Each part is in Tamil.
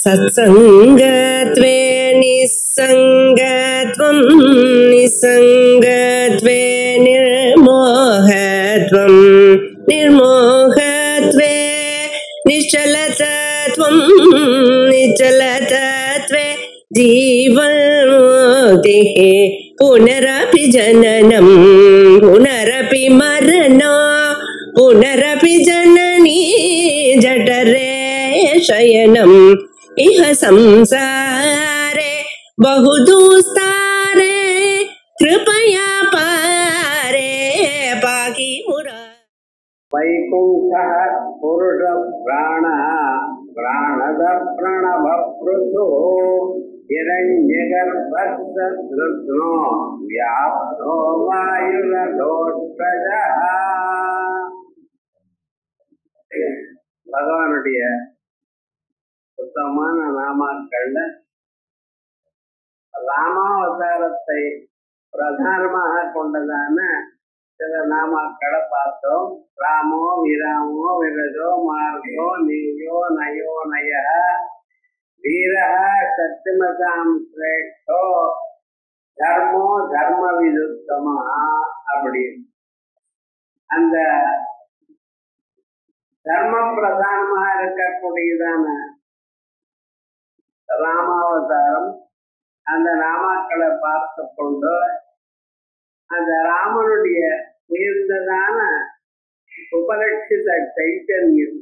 सत्संगत्वे निस्संगत्वं निस्संगत्वे निर्मोहत्वं निर्मोहत्वे निश्चलतत्वं निश्चलतत्वे जीवन्मुक्तिः पुनरपि जननं पुनरपि मरणं पुनरपि जननी जठरे शयनम् इह संसारे बहुदुस्तारे कृपया पारे पाहि मुरारे। वैकुंठः पुरुष प्राणः प्राणद प्रणव पृथो हिरण्यगर्भस्सदृष्णो व्याप्तो वायुरधोष्टजः. பகவானுடைய சுத்தமான நாமாக்கள்ல ராமாவதாரத்தை பிரதானமாக கொண்டதான சில நாமாக்களை பார்த்தோம். ராமோ விராமோ விரஜோ மார்கோ நீயோ நயோ நய வீரஹ சத்தியமதாம் சிரேஷ்டோ தர்மோ தர்ம விதுத்தமா அப்படி அந்த தர்ம பிரதானமாக இருக்கக்கூடியதான ராமாவதாரம் அந்த நாமாக்களை பார்த்து கொண்டு அந்த ராமனுடைய உயர்ந்ததான உபலட்சித சைத்தன்யம்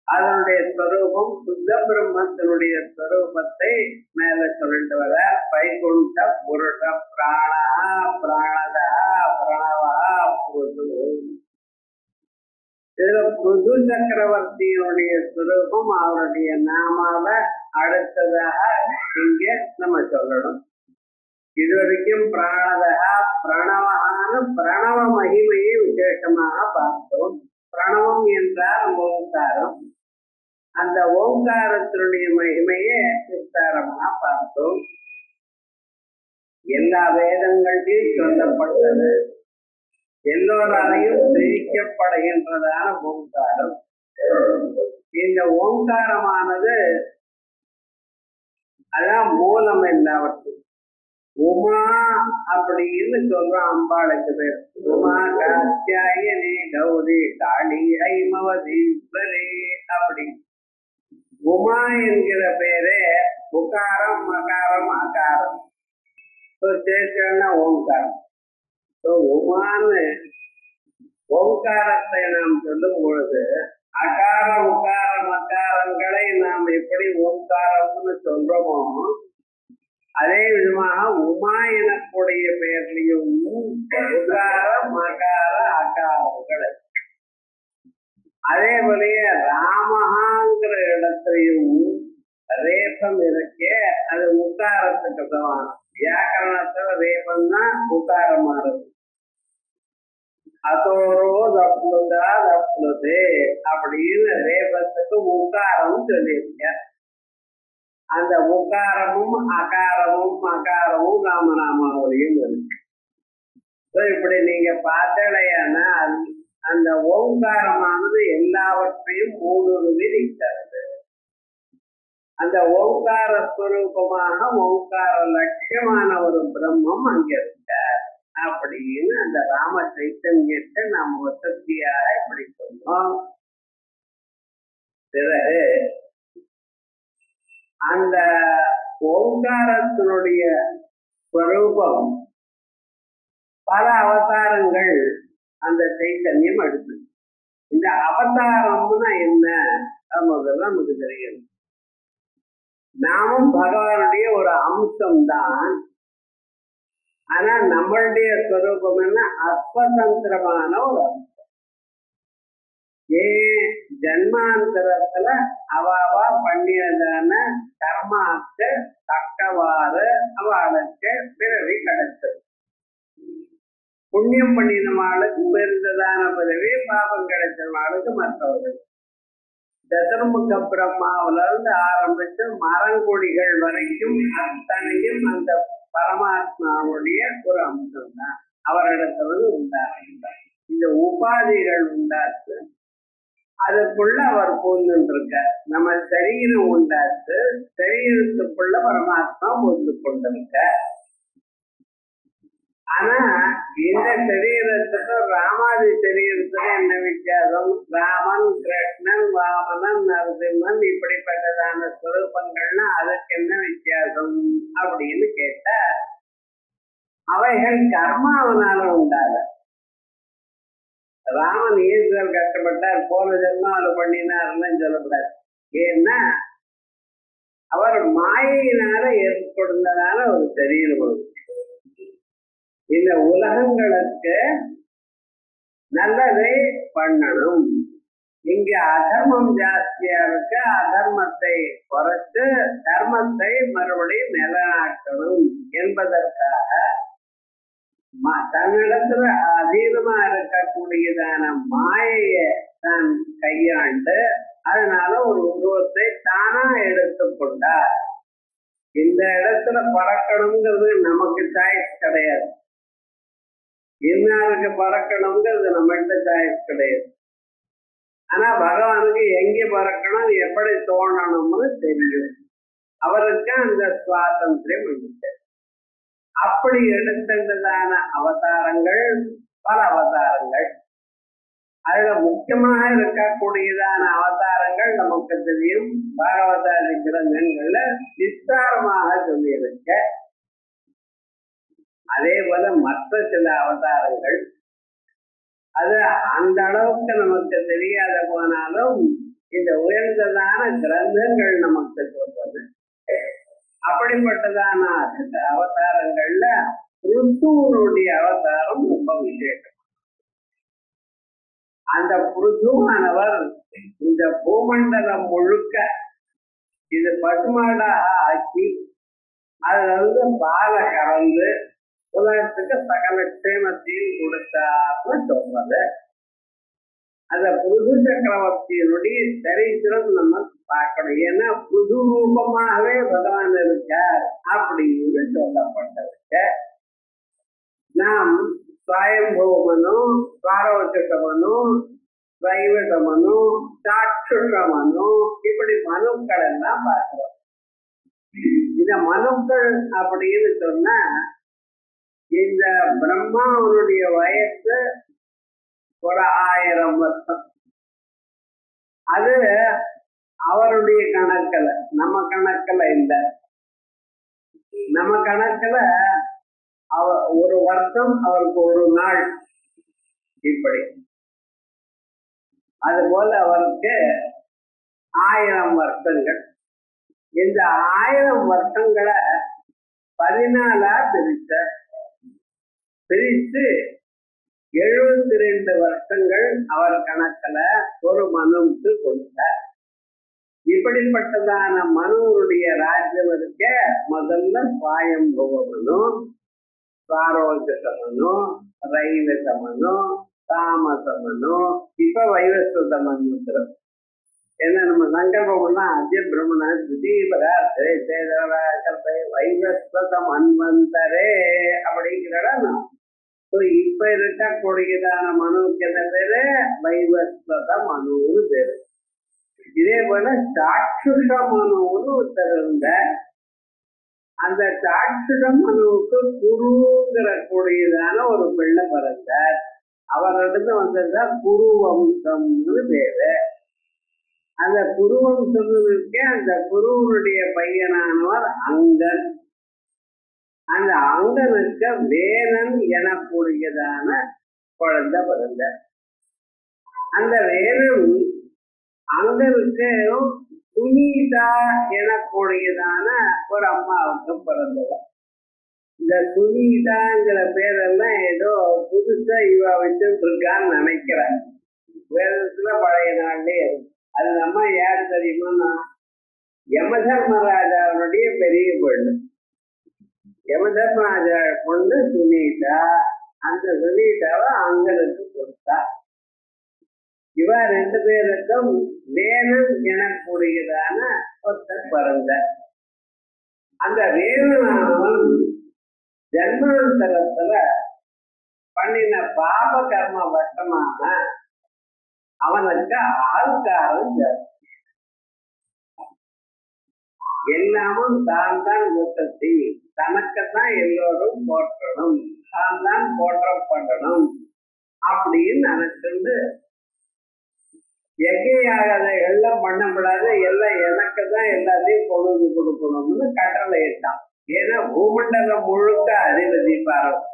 அதனுடைய ஸ்வரூபம் சுத்த பிரம்மத்தினுடைய ஸ்வரூபத்தை மேல சொல்லிட்டு வர வைகுண்ட புருஷ பிராணா பிராணதா பிரணவா புது. இதுல புது சக்கரவர்த்தியினுடைய ஸ்வரூபம் அவருடைய நாமாவ அடுத்ததாக இங்க நம்ம சொல்லணும். இதுவரைக்கும் பிராணதா பிரணவகான பிரணவ மகிமையை விசேஷமாக பார்த்தோம். பிரணவம் என்றால் ஓங்காரம். அந்த ஓங்காரத்தினுடைய மகிமையை விஸ்தாரமாக பார்த்தோம். எல்லா வேதங்களையும் சொல்லப்பட்டது, எல்லோராலையும் தெரிவிக்கப்படுகின்றதான ஓங்காரம். இந்த ஓங்காரமானது அதான் மூலம் எல்லாவற்றும். உமா அப்படின்னு சொல்றான் அம்பாளுக்கு பேர். உமா காத்தியாயனே கௌரி காளி ஐமவதீஸ்வரே அப்படி. உமா என்கிற பேரே உகாரம் மகாரம் அகாரம் சேர்த்தா ஓங்காரம். உமான்னு ஓங்காரத்தை நாம் சொல்லும் பொழுது அகார உகார மகாரங்களை நாம் எப்படி ஓங்காரம்னு சொல்றோமோ அதே விதமாக உமா எனக்கூடிய பெயர்லையும் உகார மகார அகாரங்கள். அதே போலயே ராமஹாங்கிற இடத்துலையும் ரேபம் இருக்கே அது உகாரத்துக்கு சமானம். வியாக்கரணத்துல ரேபம் தான் உகாரமானது. அதோரோ தப்ளுதா தப்ளுதே அப்படின்னு ரேபத்துக்கு உகாரம் சொல்லியிருக்க. அந்த உகாரமும் அகாரமும் மகாரமும் ராமநாமாவளியும் இருக்கு. இப்படி நீங்க பார்த்தலையானா அந்த ஓங்காரமானது எல்லாவற்றையும் ஊடுருவி நிற்கிறது. அந்த ஓங்கார ஸ்வரூபமாக ஓங்கார லட்சியமான ஒரு பிரம்மம் அங்க இருக்க அப்படின்னு அந்த ராம சைத்தன்யத்தை நாம் வசதியாக இப்படி சொன்னோம். பிறகு அந்த ஓங்காரத்தினுடைய ஸ்வரூபம் பல அவதாரங்கள் அந்த சைத்தன்யம் எடுத்து. இந்த அவதாரம்னா என்ன முதல்ல நமக்கு தெரியும். நாமும் பகவானுடைய ஒரு அம்சம்தான். ஆனா நம்மளுடைய ஸ்வரூபம் என்ன? அஸ்வதந்திரமான ஒரு அம்சம். ஏன் ஜன்மாந்தரத்துல அவாவா பண்ணியதான கர்மாக்கு தக்கவாறு அவளுக்கு பிறவி கிடைச்சது. புண்ணியம் பண்ணினவாளுக்கு பெருந்ததான பிறவி, பாபம் கிடைச்சவாளுக்கு மற்றவர்கள். தசமுக பிரம்மாவில இருந்து ஆரம்பிச்சு மரங்கொடிகள் வரைக்கும் அத்தனையும் அந்த பரமாத்மாவுடைய ஒரு அம்சம் தான் அவரிடத்துல உண்டாகின்றார். இந்த உபாதிகள் உண்டாச்சு அதுக்குள்ள அவர் பூந்துட்டு இருக்கார். நம்ம சரீரம் உண்டாச்சு, சரீரத்துக்குள்ள பரமாத்மா பூந்து கொண்டிருக்க. ஆனா இந்த சரீரத்துக்கும் ராமாதி சரீரத்துக்கும் என்ன வித்தியாசம்? ராமன், கிருஷ்ணன், வாமனன், நரசிம்மன் இப்படிப்பட்டதான சுரூபங்கள்னா அதுக்கு என்ன வித்தியாசம் அப்படின்னு கேட்டா, அவைகள் கர்மாவனால உண்டாத. ராமன் ஈஸ்வரர் கஷ்டப்பட்டார், போன ஜென்மாவில பண்ணினார்னு சொல்லக்கூடாது. ஏன்னா அவர் மாயினால ஏற்படுந்ததான ஒரு சரீரம். இந்த உலகங்களுக்கு நல்லதை பண்ணணும். இங்க அதர்மம் ஜாஸ்தியா இருக்கு, அதர்மத்தை குறைச்சு தர்மத்தை மறுபடியும் நிலைநாட்டணும் என்பதற்காக தன்னிடத்துல அதீதமா இருக்கக்கூடியதான மாயைய தான் கையாண்டு அதனால ஒரு உருவத்தை தானா எடுத்துக்கொண்டார். இந்த இடத்துல பறக்கணுங்கிறது நமக்கு சாய்ஸ் கிடையாது, இன்னாருக்கு பறக்கணுங்கிறது நம்மகிட்ட சாய்ஸ் கிடையாது. ஆனா பகவானுக்கு எங்கே பறக்கணும், எப்படி தோணணும்னு தெரியும். அவருக்கு அந்த சுவாதந்திரம் இருக்கு. அப்படி எடுத்ததான அவதாரங்கள் பல அவதாரங்கள். அதுல முக்கியமாக இருக்கக்கூடியதான அவதாரங்கள் நமக்கு தெரியும். பாகவதாதி கிரந்தங்கள்ல விஸ்தாரமாக சொல்லியிருக்க. அதே போல மற்ற சில அவதாரங்கள் அது அந்த அளவுக்கு நமக்கு தெரியாத போனாலும் இந்த உயர்ந்ததான கிரந்தங்கள் நமக்கு சொல்வது. அப்படிப்பட்டதான அவதாரங்கள்ல புருஷனுடைய அவதாரம் ரொம்ப விசேஷம். அந்த புருஷமானவர் இந்த பூமண்டலம் முழுக்க இது பசுமாடாக ஆக்கி அதுல பாலை கறந்து உலகத்துக்கு சகல க்ஷேமத்தையும் கொடுத்தார்னு சொல்றது. அந்த புருஷ சக்கரவர்த்தியினுடைய சரித்திரம் நம்ம பார்க்கணும். ஏன்னா புது ரூபமாகவே பகவான் இருக்கார் அப்படின்னு சொல்லப்பட்டிருக்க. நாம் ஸ்வயம்பூமனு, பாரவச்சமனு, வைவதமனு, சாட்சுஷமனு இப்படி மனுக்கள் எல்லாம் பார்க்கிறோம். இந்த மனுக்கள் அப்படின்னு சொன்னா இந்த பிரம்மாவுடைய வயசு ஒரு 1000 வருஷம். அது அவருடைய கணக்குல, நம்ம கணக்குல இல்லை. நம்ம கணக்குல ஒரு வருஷம் அவருக்கு ஒரு நாள். இப்படி அதுபோல அவருக்கு 1000 வருஷங்கள். இந்த 1000 வருஷங்களை 14ஆ பிரித்து 72 வருஷங்கள் அவர் கணக்குல ஒரு மனுவுக்கு கொடுத்தார். இப்படிப்பட்டதான மனுவுடைய ராஜ்யம் இருக்க முதல்ல ஸ்வயம்புவமனு, சாரோஜசமனு, ரைவசமனு, தாமசமனு, இப்ப வைவஸ்வதமனு. ஏன்னா நம்ம சங்கல்பம்னா அத்திய பிரம்மண திடீபராசே வைவஸ்வதம் அன்வந்தரே அப்படிங்கிறடா. இப்ப இருக்கக்கூடியதான மனுவுக்கு என்ன பேரு? வைவஸ்வத மனுன்னு பேரு. இதே போல சாட்சுஷ மனுன்னு ஒருத்தர் இருந்த அந்த சாட்சுஷ மனுவுக்கு குருங்கிற கூடியதான ஒரு பிள்ளை பிறந்தார். அவரிடத்து வந்ததுதான் குருவம்சம்னு பேரு. அந்த குருவம்சம்னுக்கு அந்த குருவனுடைய பையனானவர் அங்கன். அந்த அங்கனுக்கு வேலன் எனக்கூடியதான குழந்தை பிறந்தார். அந்த வேலன் அங்கனுக்கு சுனீதா எனக்கூடியதான ஒரு அம்மாவுக்கு பிறந்தவர். இந்த சுனீதாங்கிற பேரெல்லாம் ஏதோ புதுசா இவ வச்சுட்டு இருக்கான்னு நினைக்கிறேன். வேதத்துல பழைய நாள்லயே இருக்கு. அது நம்ம யாரு தெரியுமா? யமதர்மராஜாவுடைய பெரிய பொண்ணு. யமதர்மராஜா பொண்ணு சுனீதா. அந்த சுனீதாவை அங்கனுக்கு கொடுத்தா. இவ 2 பேருக்கும் வேலன் எனக்கூடியதான ஒருத்தர் பிறந்த. அந்த வேலனானவன் ஜன்மாந்தரத்துல பண்ணின பாப கர்ம வசமாக அவனுக்கு ஆள்காரம் ஜாஸ்தி. எல்லாமும் தான் தான் முத்தத்தி, தனக்குத்தான் எல்லோரும் போற்றணும், தான் தான் போற்றப்படணும் அப்படின்னு நினைச்சிருந்து எகையாகாத எல்லாம் பண்ணக்கூடாது, எல்லாம் எனக்கு தான் எல்லாத்தையும் கொண்டு கொடுக்கணும்னு கட்டளை இட்டான். ஏன்னா பூமண்டலம் முழுக்க அதிபதி பாரம்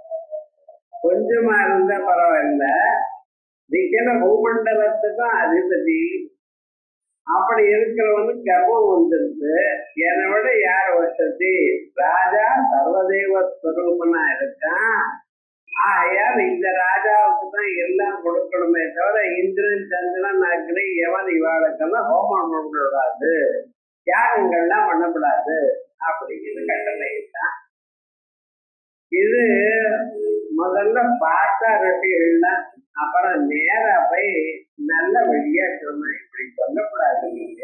கொஞ்சமா இருந்தா பரவாயில்ல, நிக்கிற பூமண்டலத்துக்கும் அதிபதி. அப்படி இருக்கிறவனுக்கு கர்வம் வந்துருக்கு. என்னை விட யார் வசதி, ராஜா சர்வதேவ ஸ்வரூபனா இருக்கான். ஆகையால் இந்த ராஜாவுக்கு தான் எல்லாம் கொடுக்கணுமே தவிர இந்திரன் சந்திரன் அக்னி எவன் இவாளுக்கெல்லாம் ஹோமம் பண்ணக்கூடாது, யாகங்கள்லாம் பண்ணக்கூடாது அப்படின்னு கட்டளையிட்டான். இது முதல்ல பார்த்தா ரிஷிகள்லாம், அப்புறம் நேரா போய் நல்ல வழியா சொன்ன, இப்படி சொல்லக்கூடாது. நீங்க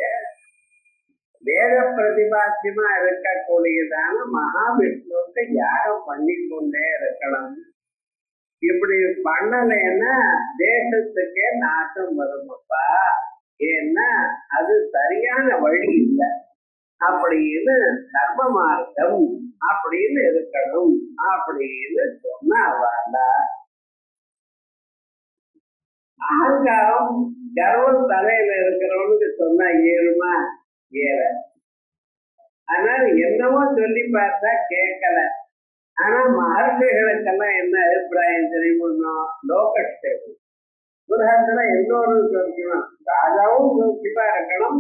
வேத பிரதிபாத்தியமா இருக்கக்கூடியதான மகாவிஷ்ணுவுக்கு யாகம் பண்ணி கொண்டே இருக்கணும். இப்படி பண்ணலைன்னா தேசத்துக்கே நாசம் வருமப்பா, ஏன்னா அது சரியான வழி இல்லை அப்படின்னு கர்ம மார்க்கம் அப்படின்னு இருக்கணும் அப்படின்னு சொன்னா. அகங்காரம் கர்வம் தலையில இருக்கிறவனுக்கு சொன்னா ஏறுமா? ஏற. அதனால என்னவோ சொல்லி பார்த்தா கேட்கல. ஆனா மகர்ஷிகளுக்கெல்லாம் என்ன அபிப்பிராயம் தெரியுமோ, லோகக்ஷேமம் உலகத்துல எல்லோரும் சோக்கியமா, ராஜாவும் சோக்கியமா இருக்கணும்,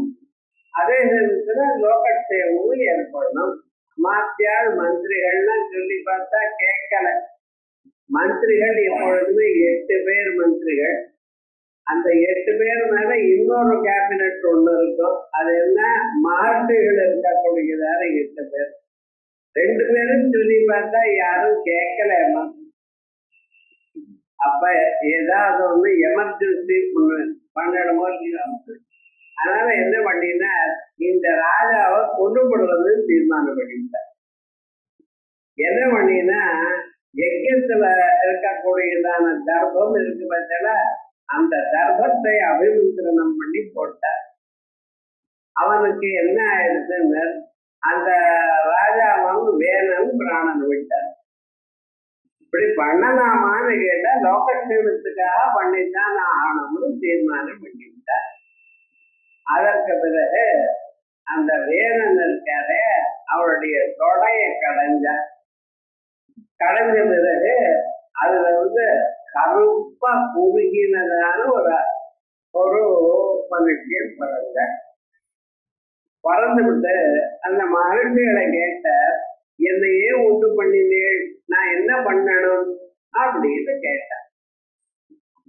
அதே நேரத்துல லோகக்ஷேமமும் ஏற்படணும். மாத்தியார் மந்திரிகள்லாம் சொல்லி பார்த்தா கேட்கல. மந்திரிகள் எப்பொழுதுமே 8 பேர் மந்திரிகள். அந்த 8 பேர் மேல இன்னொரு கேபினட் ஒண்ணு இருக்கும். அது என்ன, மகர்ஷிகள் இருக்கக்கூடியதான 8 பேர். 2 பேரும் சொல்லி பார்த்தா யாரும் கேட்கலமா. அப்ப ஏதாவது ஒண்ணு எமர்ஜென்சி ஒண்ணு பண்ணணுமோ. அதனால என்ன பண்ணினா, இந்த ராஜாவை கொண்டுபடுறதுன்னு தீர்மானம் பண்ணிட்டார். என்ன பண்ணினா, யஜ்யத்துல இருக்கக்கூடியதான தர்ப்பம் இருக்கு பார்த்தா, அந்த தர்ப்பத்தை அபிமந்திரணம் பண்ணி போட்டார். அவனுக்கு என்ன ஆயிடுச்சுன்னு, அந்த ராஜாவும் வேணன் பிராணன் விட்டார். இப்படி பண்ணலாமான்னு கேட்டா, லோகக்ஷேமத்துக்காக பண்ணித்தான் ஆகணும்னு தீர்மானம் பண்ணிவிட்டார். அதற்கு பிறகு அந்த வேணன் இருக்காரு, அவருடைய தொடைய கடைஞ்சார். கடைஞ்ச பிறகு அதுல கருப்பா குறுகினதான ஒரு மனுஷன் பிறந்த. பறந்து விட்டு அந்த மகிழ்ச்சிகளை கேட்ட, என்னையே உண்டு பண்ணினேன், நான் என்ன பண்ணணும் அப்படின்னு கேட்டார்.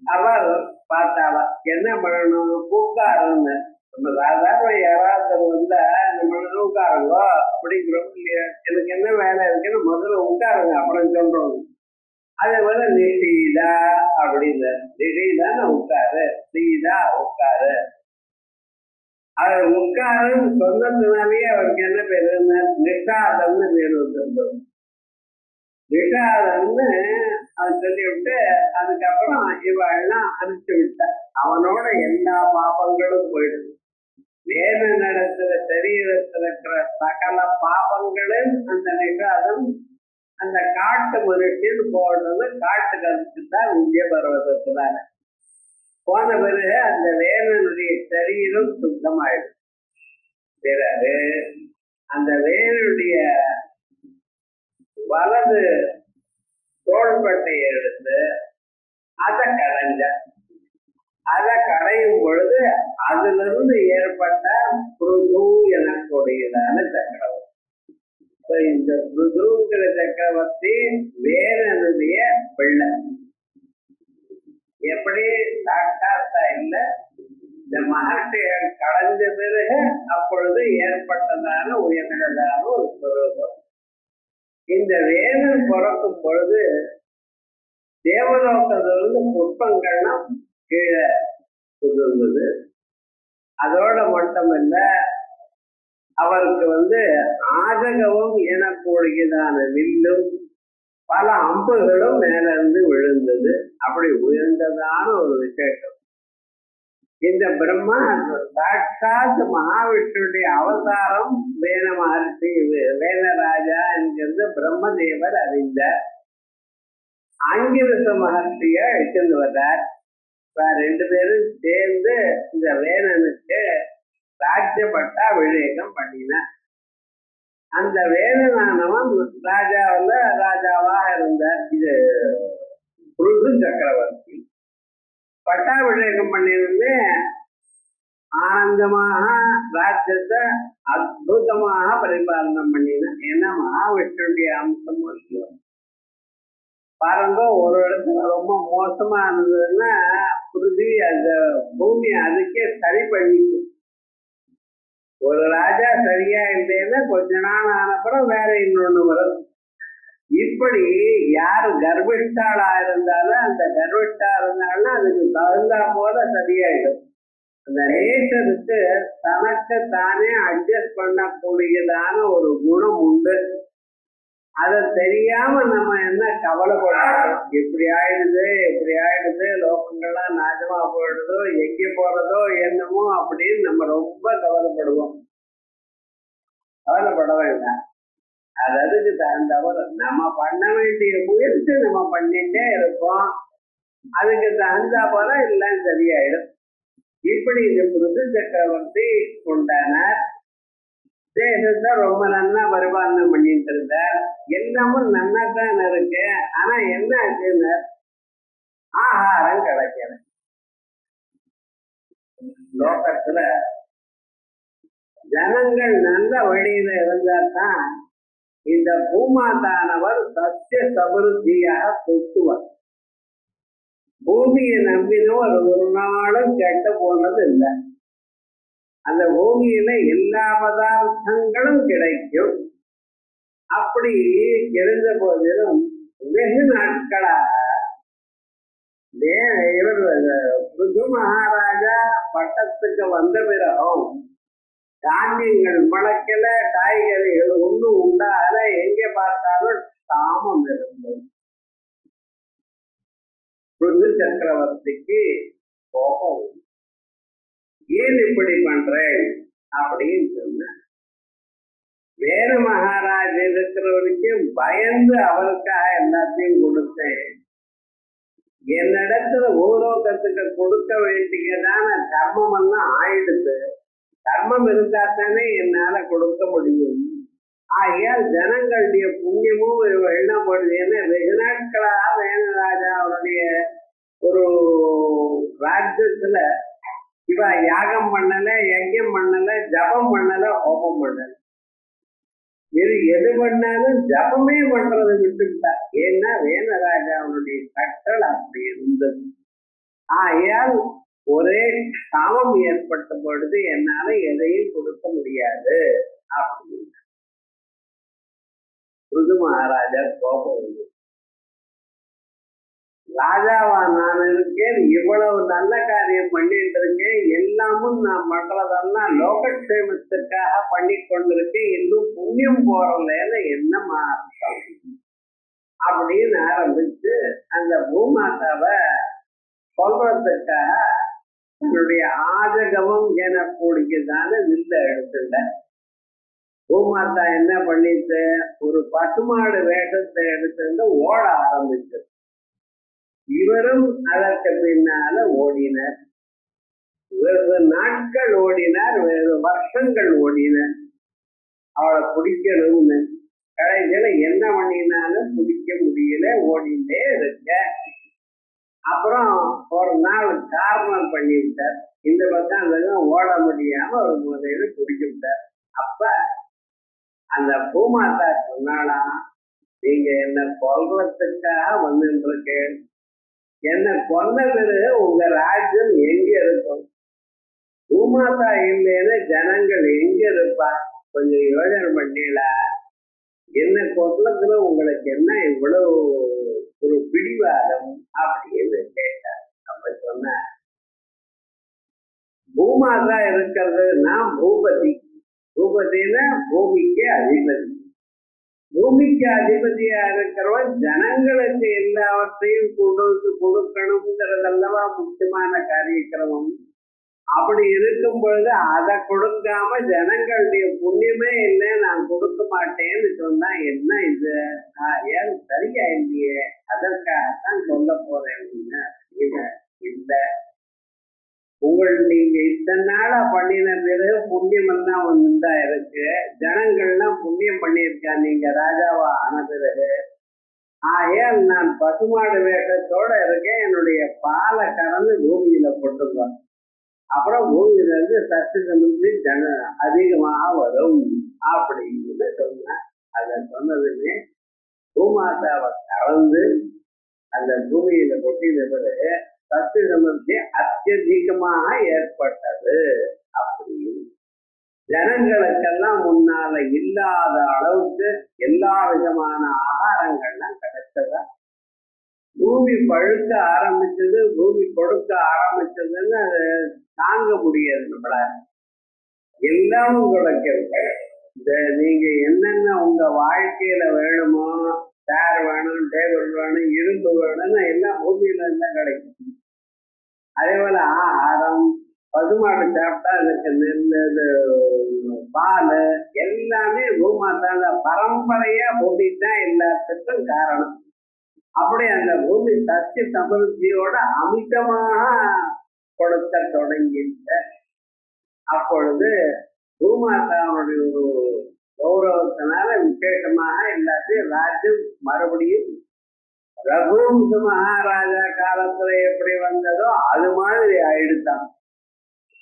அவர் பார்த்தாவா, என்ன பண்ணணும், பூக்காரன்னு. நம்ம சாதாரண யாராவது வந்தா நம்ம உட்காருங்கோ அப்படிங்கிறோம் இல்லையா, எனக்கு என்ன வேலை இருக்குன்னு முதல்ல உட்காருங்க அப்புறம் சொல்றோம். அதே போல நிஷீதா அப்படின்னு, நிஷீதான்னு உட்காரு, சீதா உட்காரு. அது உட்காருன்னு சொன்னதுனாலேயே அவருக்கு என்ன பேரு, நிஷாதம்னு பேர் வந்துருந்தோம். நிஷாதம்னு அவன் சொல்லிவிட்டு அதுக்கப்புறம் இவெல்லாம் அனுப்பிச்சு விட்டார். அவனோட எல்லா பாபங்களும் போயிடுது. வேத நடத்துற சரீரத்தில் இருக்கிற சகல பாபங்களும் அந்த நிஷாதம் அந்த காட்டு மனுஷன் போடுறது காட்டுக்கு அனுப்பிச்சுதான் விஜய பர்வதத்தினால போன பிறகு அந்த வேதனுடைய சரீரம் சுத்தமாயிடும். பிறகு அந்த வேதனுடைய வலது தோள்பட்டையை எடுத்து அதை கடைஞ்ச. அதை கடையும் பொழுது அதுல இருந்து ஏற்பட்ட புருது எனக்கூடியதான சக்கரவர்த்தி. இந்த புருதுங்கிற சக்கரவர்த்தி வேதனுடைய பிள்ளை. எப்படி சாட்சாத்தா இல்ல, இந்த மகர்ஷிகள் கடைஞ்ச பிறகு அப்பொழுது ஏற்பட்டதான உயர்ந்ததான ஒரு சுரூபம். இந்த வேதன் பிறக்கும் பொழுது தேவலோகத்திலிருந்து புஷ்பங்கள்லாம் கீழே புதிர்ந்தது. அதோட மட்டுமல்ல, அவருக்கு ஆஜகமும் எனக்கூடியதான வில்லும் பல அம்புகளும் மேல இருந்து விழுந்தது. அப்படி உயர்ந்ததான ஒரு விசேஷம். இந்த பிரம்மா சாட்சாத் மகாவிஷ்ணுடைய அவதாரம் வேன மகர்ஷி வேனராஜா என்கிறது பிரம்மதேவர் அறிந்தார். ஆங்கிரச மகர்ஷிய எடுத்துட்டு வர்றார். ரெண்டு பேரும் சேர்ந்து இந்த வேணனுக்கு ராஜ்ய பட்டாபிஷேகம் பண்ணினார். அந்த வேணனானவன் ராஜாவாக இருந்தார். இது புருது சக்கரவர்த்தி பட்டாபிஷேகம் பண்ணிருந்து ஆனந்தமாக ராஜ்யத்தை அற்புதமாக பரிபாலனம் பண்ணினான். ஏன்னா மகாவிஷ்ணுடைய அம்சம் இல்லையும் பாருங்க, ஒரு இடத்துல ரொம்ப மோசமா இருந்ததுன்னா பிருத்திவி அந்த பூமி அதுக்கே சரி பண்ணிக்கும். ஒரு ராஜா சரியா இல்லைன்னா கொஞ்ச நாள் ஆனப்புறம் வேற இன்னொன்னு வரும். இப்படி யாரு கர்ப்பிஷ்டாளா இருந்தாலும் அந்த கர்ப்பிஷ்டா இருந்தாலும் அதுக்கு தகுந்தா போல சரியாயிடும். அந்த நேச்சருக்கு தனக்கு தானே அட்ஜஸ்ட் பண்ணக்கூடியதான ஒரு குணம் உண்டு. அதை தெரியாம நம்ம என்ன கவலைப்படுறோம், எப்படி ஆயிடுது லோகங்கள்லாம் நாசமா போயிடுதோ, எங்க போறதோ என்னமோ அப்படின்னு நம்ம ரொம்ப கவலைப்படுவோம். கவலைப்பட வேண்டாம். அது அதுக்கு தகுந்தவர் நம்ம பண்ண வேண்டிய முயற்சி நம்ம பண்ணிட்டே இருப்போம். அதுக்கு தகுந்தா போல எல்லாம் சரியாயிடும். இப்படி இந்த புருது சக்கரவர்த்தி உண்டானார். தேசத்தை ரொம்ப நல்லா பரிபாலனம் பண்ணிட்டு இருந்தார். எல்லாமும் நல்லா தான் இருக்கு. ஆனா என்ன ஆச்சுன்னா ஆகாரம் கிடைக்கல. லோகத்துல ஜனங்கள் நல்ல வழியில இருந்தா தான் இந்த பூமாதானவர் சத்திய சமிருத்தியாக கொட்டுவார். பூமியை நம்பினவர் ஒரு நாளும் கெட்ட போனது இல்லை. அந்த பூமியில எல்லா பதார்த்தங்களும் கிடைக்கும். அப்படி இருந்த போதிலும் வெகு நாட்களாக இவர் பிருது மகாராஜா பட்டத்துக்கு வந்த பிறகும் தானியங்கள் முளைக்கல, காய்கறிகள் ஒன்றும் உண்டாகல. எங்க பார்த்தாலும் தாமம் இருந்தது. பிருது சக்கரவர்த்திக்கு கோபம், ஏன் இப்படி பண்றேன் அப்படின்னு சொன்ன. வேற மகாராஜ் இருக்கிற வரைக்கும் பயந்து அவருக்காக எல்லாத்தையும் கொடுத்தேன். என்னிடத்துல பூலோகத்துக்கு கொடுக்க வேண்டியதான தர்மம் எல்லாம் ஆயிடுது. தர்மம் இருந்தா தானே என்னால கொடுக்க முடியும். ஆகையால் ஜனங்களுடைய புண்ணியமும் எண்ணம் போடுது. ஏன்னா வெகு நாட்களாக வேணராஜா அவருடைய ஒரு ராஜ்யத்துல இவ யாகம் பண்ணல, யஜ்யம் பண்ணல, ஜபம் பண்ணல, ஹோமம் பண்ணல. இது எது பண்ணாலும் ஜபமே பண்றது விட்டுட்டா. ஏன்னா வேணராஜா அவனுடைய கட்டளை அப்படி இருந்தது. ஆகையால் ஒரே காமம் ஏற்பட்ட பொழுது என்னால எதையும் கொடுக்க முடியாது அப்படின்னு பிருது மகாராஜா கோபம். ராஜாவா நான் இருக்கேன், இவ்வளவு நல்ல காரியம் பண்ணிட்டு இருக்கேன், எல்லாமும் நான் பண்றதெல்லாம் லோகக்ஷேமத்துக்காக பண்ணி கொண்டிருக்கேன், இன்னும் புண்ணியம் போறதுல என்னமா அர்த்தம் அப்படின்னு ஆரம்பிச்சு அந்த பூமாதாவை சொல்றதுக்காக தன்னுடைய ஆஜகமம் எனக்கூடியதான வில்ல எடுத்துட்ட. பூமாதா என்ன பண்ணிட்டு ஒரு பசுமாடு வேஷத்தை எடுத்து ஓட ஆரம்பிச்சு. இவரும் அதற்கு பின்னால ஓடினார். வெறு நாட்கள் ஓடினார், வெறு வருஷங்கள் ஓடினார். அவளை பிடிக்கணும்னு கடைசியில என்ன பண்ணினாலும் பிடிக்க முடியல, ஓடிட்டே இருக்க. அப்புறம் ஒரு நாள் கார்னர் பண்ணி விட்டார். இந்த பக்கம் அந்த ஓட முடியாம ஒரு முதல்ல பிடிக்க விட்டார். அப்ப அந்த பூமாதா சொன்னாலாம், நீங்க என்ன கொல்றதுக்காக வந்துட்டு இருக்கேன், என்ன கொல்ல பிறகு உங்க ராஜ்யம் எங்க இருக்கும்? பூமாதா இல்லைன்னு ஜனங்கள் எங்க இருப்பா? கொஞ்சம் யோசனை பண்ணல. என்ன கொல்லத்துல உங்களுக்கு என்ன இவ்வளவு ஒரு பிடிவாதம் அப்படின்னு கேட்டார். அப்ப சொன்ன பூமாதா இருக்கிறது நான் பூபதி. பூபதினா பூமிக்கு அதிபதி. பூமிக்கு அதிபதியா இருக்கிறவன் ஜனங்களுக்கு எல்லாவற்றையும் கொண்டு கொடுக்கணுங்கிறதல்லவா முக்கியமான காரியக்கிரமம். அப்படி இருக்கும் பொழுது அதை கொடுக்காம ஜனங்களுடைய புண்ணியமே இல்லை நான் கொடுக்க மாட்டேன்னு சொன்னா என்ன இது ஏன் சரியா இல்லையே, அதற்காகத்தான் சொல்ல போறேன். இந்த நீங்க இத்தனை நாளா பண்ணின பிறகு புண்ணியம் எல்லாம் ஒன்றுதான் இருக்கு, ஜனங்கள்லாம் புண்ணியம் பண்ணியிருக்கா நீங்க ராஜாவா ஆன பிறகு. ஏன் நான் பசுமாடு வேட்டத்தோட இருக்கேன், என்னுடைய பாலை கறந்து பூமியில போட்டுருக்கோம், அப்புறம் பூமியில இருந்து சத்து சமுத்தி அதிகமாக வரும் அப்படின்னு சொன்ன. அதை சொன்னதுமே பூமாதாவை கலந்து அந்த பூமியில கொட்டின பிறகு சத்து சமுத்தி அத்தியதிகமாக ஏற்பட்டது. அப்படின்னு ஜனங்களுக்கெல்லாம் முன்னால இல்லாத அளவுக்கு எல்லா விதமான ஆகாரங்கள்லாம் கிடைச்சதா. பூமி பழுக்க ஆரம்பிச்சது, பூமி கொடுக்க ஆரம்பிச்சதுன்னு அது தாங்க முடியாது நம்மளால. எல்லாமும் கிடைக்கிறது. நீங்க என்னென்ன உங்க வாழ்க்கையில வேணுமோ, சேர் வேணும், டேபிள் வேணும், இரும்பு வேணும்னு எல்லாம் பூமியில இருந்தா கிடைக்கும். அதே போல ஆகாரம், பசுமாடு சாப்பிட்டா அதுக்கு நெல், பால் எல்லாமே பூமாதாங்க பரம்பரையா பூமி தான் எல்லாத்துக்கும் காரணம். அப்படி அந்த பூமி சத்து சமருத்தியோட அமிதமாக கொடுக்க தொடங்கிட்ட. அப்பொழுது பூமாதாவுடைய ஒரு கௌரவத்தினால விசேஷமாக எல்லாத்தையும் ராஜ்யம் மறுபடியும் ரகுவம்ச மகாராஜா காலத்துல எப்படி வந்ததோ அது மாதிரி ஆயிடுத்தான்.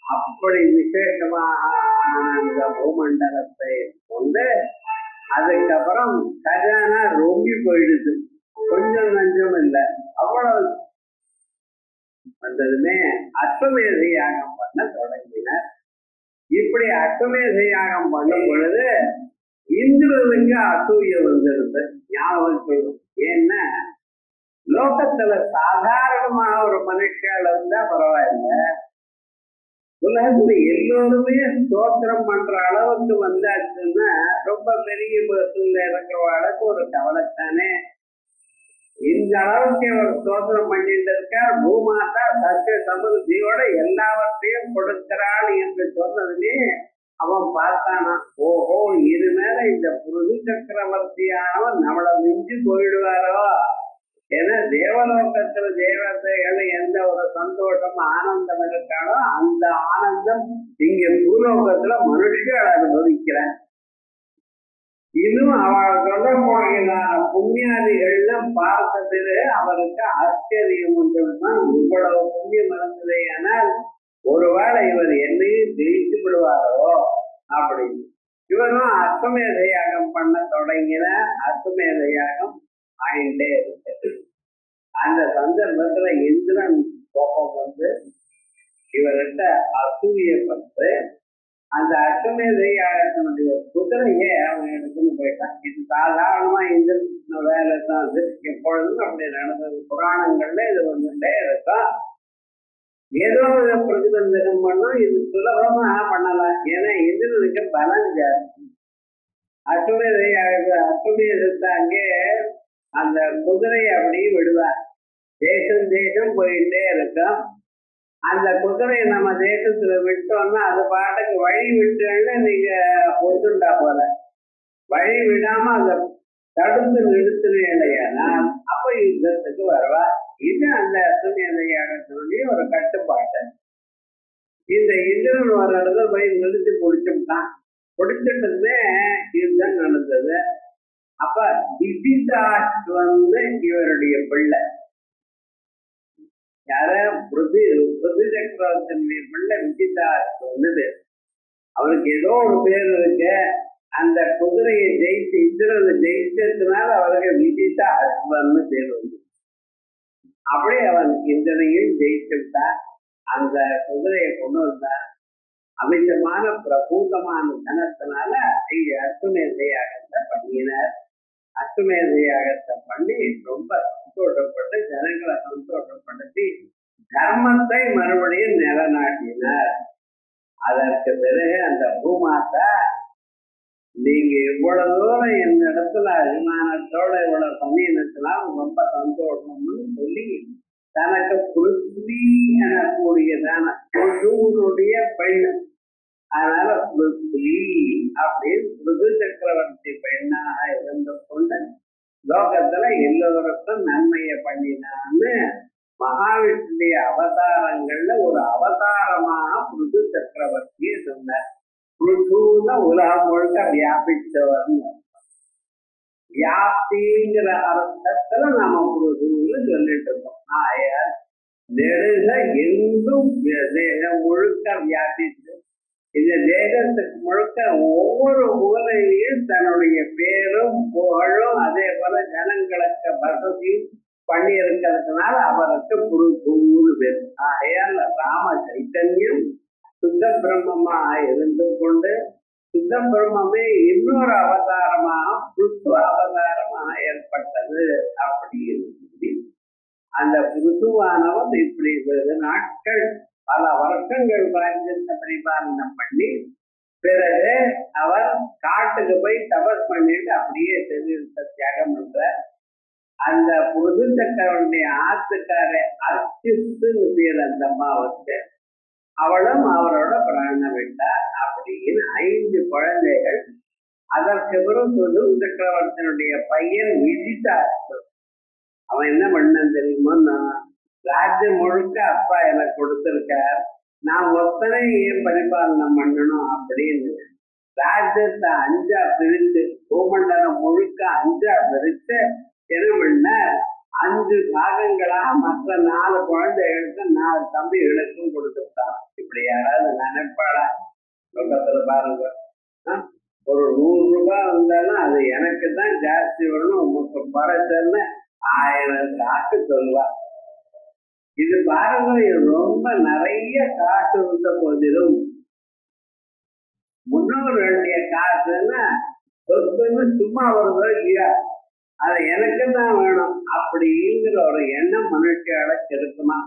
அப்படி விசேஷமாக அந்த பூமண்டலத்தை கொண்டு அதுக்கப்புறம் கஜானா ரொம்பி போயிடுது, கொஞ்சம் நஞ்சம் இல்லை, அவ்வளவு வந்ததுமே அஸ்வமேத யாகம் பண்ண தொடங்கினார். இப்படி அஸ்வமேத யாகம் பண்ணும் பொழுது இந்திரனுக்கு அசூய வந்திருது. ஞாபகம், ஏன்னா லோகத்துல சாதாரணமாக ஒரு மனுஷால இருந்தா பரவாயில்ல, உலகத்துல எல்லோருமே ஸ்தோத்திரம் பண்ற அளவுக்கு வந்தாச்சுன்னா ரொம்ப பெரிய பஸ்ல இருக்கிறவாளுக்கு ஒரு கவலைத்தானே. இந்த அளவுக்கு அவர் ஸ்தோத்திரம் பண்ணிட்டு இருக்கார். பூமாதா சத்திய சமருத்தியோட எல்லாவற்றையும் கொடுக்கிறாள் என்று சொன்னதுமே அவன் பார்த்தானா, ஓஹோ இது மேல இந்த புருது சக்கரவர்த்தியானவன் நம்மளை மிஞ்சி போயிடுவாரோ. ஏன்னா தேவலோகத்துல தேவதைகள் எந்த ஒரு சந்தோஷம் ஆனந்தம் இருக்காளோ அந்த ஆனந்தம் இங்க பூலோகத்துல மனுஷர்கள் அனுபவிக்கிறான். இன்னும் அவள் சொல்லக்கூடிய புண்ணியாதிகள்லாம் பார்த்தது அவருக்கு ஆச்சரியம் ஒன்றுதான். இவ்வளவு புண்ணியம் இருந்ததே, ஆனால் ஒருவேளை இவர் என்னையும் ஜெயித்து விடுவாரோ அப்படின்னு இவரும் அஸ்வமேத யாகம் பண்ண தொடங்கின. அஸ்வமேத யாகம் ஆயிண்டே இருக்கு. அந்த சந்தர்ப்பத்துல இந்திரன் கோபம் வந்து இவர்கிட்ட அசூயப்பட்டு அந்த அஸ்வமேத யாகத்தினுடைய குதிரையை அவன் எடுத்துன்னு போயிட்டான். இது சாதாரணமா இந்திரன் வேலை தான். அது எப்பொழுதும் அப்படி நடந்தது. புராணங்கள்ல இது வந்துட்டே இருக்கும். ஏதோ இதை பிரதிபந்தகம் பண்ணும், இது சுலபமா பண்ணலாம். ஏன்னா இந்திரனுக்கு பலம் ஜாஸ்தி. அஸ்வமேத அஸ்வமேதத்தை அங்கே அந்த குதிரையை அப்படியே விடுவார். தேசம் தேசம் போயிட்டே இருக்கும். அந்த குதிரையை நம்ம தேசத்துல விட்டோம்னா அது பாட்டுக்கு வழி விட்டோன்னு நீங்க பொறுத்துண்டா போல, வழி விடாம அதை தடுத்து நிறுத்தினா அப்ப யுத்தத்துக்கு வருவா. இது அந்த அஸ்வமேத யாகத்தினுடைய ஒரு கட்டுப்பாட்டு. இந்த இந்திரன் வர்றத போய் நிறுத்தி பிடிச்சுட்டான். பிடிச்சிட்டுமே யுத்தம் நடந்தது. அப்ப விதிதாஸ் வந்து இவருடைய பிள்ளை. யார பிருதி சக்கரவர்த்தியுடைய பிள்ளை விதிதாஸ் வந்தது. அவருக்கு ஏதோ ஒரு பேர் இருக்கு. அந்த குதிரையை ஜெயிச்சு இந்திரனை ஜெயிச்சதுனால அவருக்கு விதிதாஸ்வன்னு பேர் வந்து. அப்படியே அவன் இந்திரனையும் ஜெயிச்சுட்டான். அந்த குதிரையை கொண்டு வந்தான். அமிதமான பிரபூதமான தனத்தினால இங்க அஸ்வமேத யாகத்தை பண்ணினார். அஸ்வமேத யாகத்தை பண்ணி ரொம்ப சந்தோஷப்பட்டு ஜனங்களை சந்தோஷப்படுத்தி கர்மத்தை மறுபடியும் நிலநாட்டினார். அதற்கு பிறகு அந்த பூமாதா, நீங்க இவ்வளவு தூரம் என் இடத்துல அபிமானத்தோட இவ்வளவு பண்ணினதுனால ரொம்ப சந்தோஷம்னு சொல்லி தனக்கு பிருத்வி எனக்கூடியதான பிருகுனுடைய பெண். அதனால பிருத்வி அப்படின்னு பிருகு சக்கரவர்த்தி பெண்ணாக இருந்து கொண்டு லோகத்துல எல்லோருக்கும் நன்மையை பண்ணினான்னு மகாவிஷ்ணுடைய அவதாரங்கள்ல ஒரு அவதாரமாக பிருகு சக்கரவர்த்தியை சொன்னார். பிருகுன்னு உலகம் முழுக்க வியாபிச்சவர். வியாப்திங்கிற அர்த்தத்துல நாம பிருகுன்னு சொல்லிட்டு இருக்கோம். ஆயால் நெடுக எங்கும் தேகம் முழுக்க வியாபித்து இந்த தேகத்துக்கு முழுக்க ஒவ்வொரு மூலையிலையும் தன்னுடைய பேரும் புகழும் அதே போல ஜனங்களுக்கு வசதியும் பண்ணி இருக்கிறதுனால அவருக்கு புருஷூறு பேர். ஆகையால் ராம சைத்தன்யம் சுத்த பிரம்மமாக இருந்து கொண்டு சுத்த பிரம்மே இன்னொரு அவதாரமாக புருஷ அவதாரமாக ஏற்பட்டது அப்படின்னு சொல்லி அந்த புருஷுவானவன் இப்படி வெகு நாட்கள் பல வருஷங்கள் ராஜ்யத்தை பரிபாலனம் பண்ணி பிறகு அவர் காட்டுக்கு போய் தபஸ் பண்ணிட்டு அப்படியே சரீரத்தை தியாகம் பண்ற அந்த புது சக்கரவனுடைய ஆத்துக்கார அர்ச்சித்துன்னு பேர் அந்த அம்மாவுக்கு. அவளும் அவரோட பிராணம் விட்டார். அப்படின்னு 5 குழந்தைகள். அதற்கு பிறகு புது சக்கரவர்த்தியினுடைய பையன் விதித்தார். அவன் என்ன பண்ணான் தெரியுமா, ராஜ்யம் முழுக்க அப்பா எனக்கு கொடுத்திருக்கார், நான் ஒத்தனை ஏன் பரிபாலனம் பண்ணணும் அப்படின்னு ராஜ்யத்தை 5ஆ பிரித்து பூமண்டலம் முழுக்க 5ஆ பிரித்து என்ன பண்ண 5 பாகங்களா மற்ற 4 குழந்தைகளுக்கு 4 தம்பிகளுக்கும் கொடுத்துட்டான். இப்படி யாராவது நினைப்பாடா? லோகத்துல பாருங்க, ஒரு 100 ரூபாய் வந்தாலும் அது எனக்கு தான் ஜாஸ்தி வரணும், உங்களுக்கு பரச்சல்னு 1000 காட்டு சொல்லுவார். இது பாருங்க, ரொம்ப நிறைய காசு இருந்த போதிலும் முன்னோர்களுடைய காசுன்னா சொத்துன்னு சும்மா வருதோ இல்லையா, அது எனக்கு தான் வேணும் அப்படிங்கிற ஒரு எண்ணம் மனுஷியாளுக்கு இருக்குமா?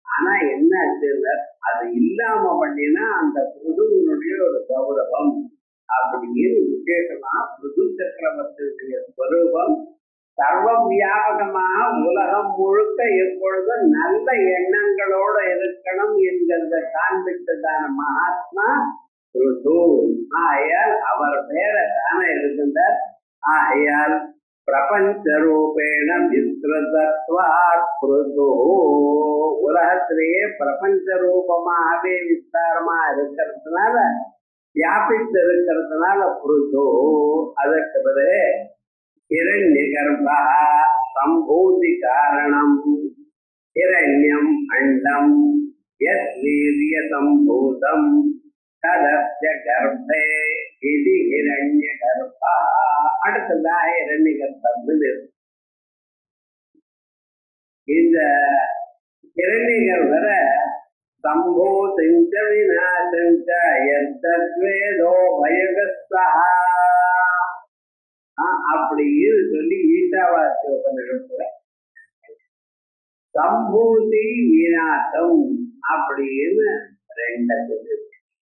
ஆனா என்ன ஆச்சுன்னா, அது இல்லாம பண்ணினா அந்த புதுவனுடைய ஒரு கௌரவம் அப்படின்னு விசேஷமா புது சக்கரவர்த்தியுடைய ஸ்வரூபம் சர்வ வியாபகமாக உலகம் முழுக்க எப்பொழுதும் நல்ல எண்ணங்களோட இருக்கணும் என்கிறத காண்பித்ததான மகாத்மா ருது. ஆகையால் அவர் பேர தானே இருக்கின்றார். ஆகையால் பிரபஞ்ச ரூபேண விஸ்ருதத்வாத் ருது, உலகத்திலேயே பிரபஞ்ச ரூபமாகவே விஸ்தாரமா இருக்கிறதுனால வியாபித்து இருக்கிறதுனால ருது. அதற்கு பிறகு ஹிரண்ய கர்ப்பா சம்பூதி காரணம் ஹிரண்யம் அண்டம் யத் வீரிய சம்பூதம் ததஸ்ய கர்ப்பே இது ஹிரண்ய கர்ப்பா. அடுத்ததா ஹிரண்ய கர்ப்பம். இந்த ஹிரண்ய கர்ப்பர சம்பூதிஞ்ச விநாசஞ்ச யத்வேதோ பயகஸ்தா அப்படின்னு சொல்லி ஈட்டாவாசிய சம்பூதி விநாசம் அப்படின்னு 2 சொல்லு.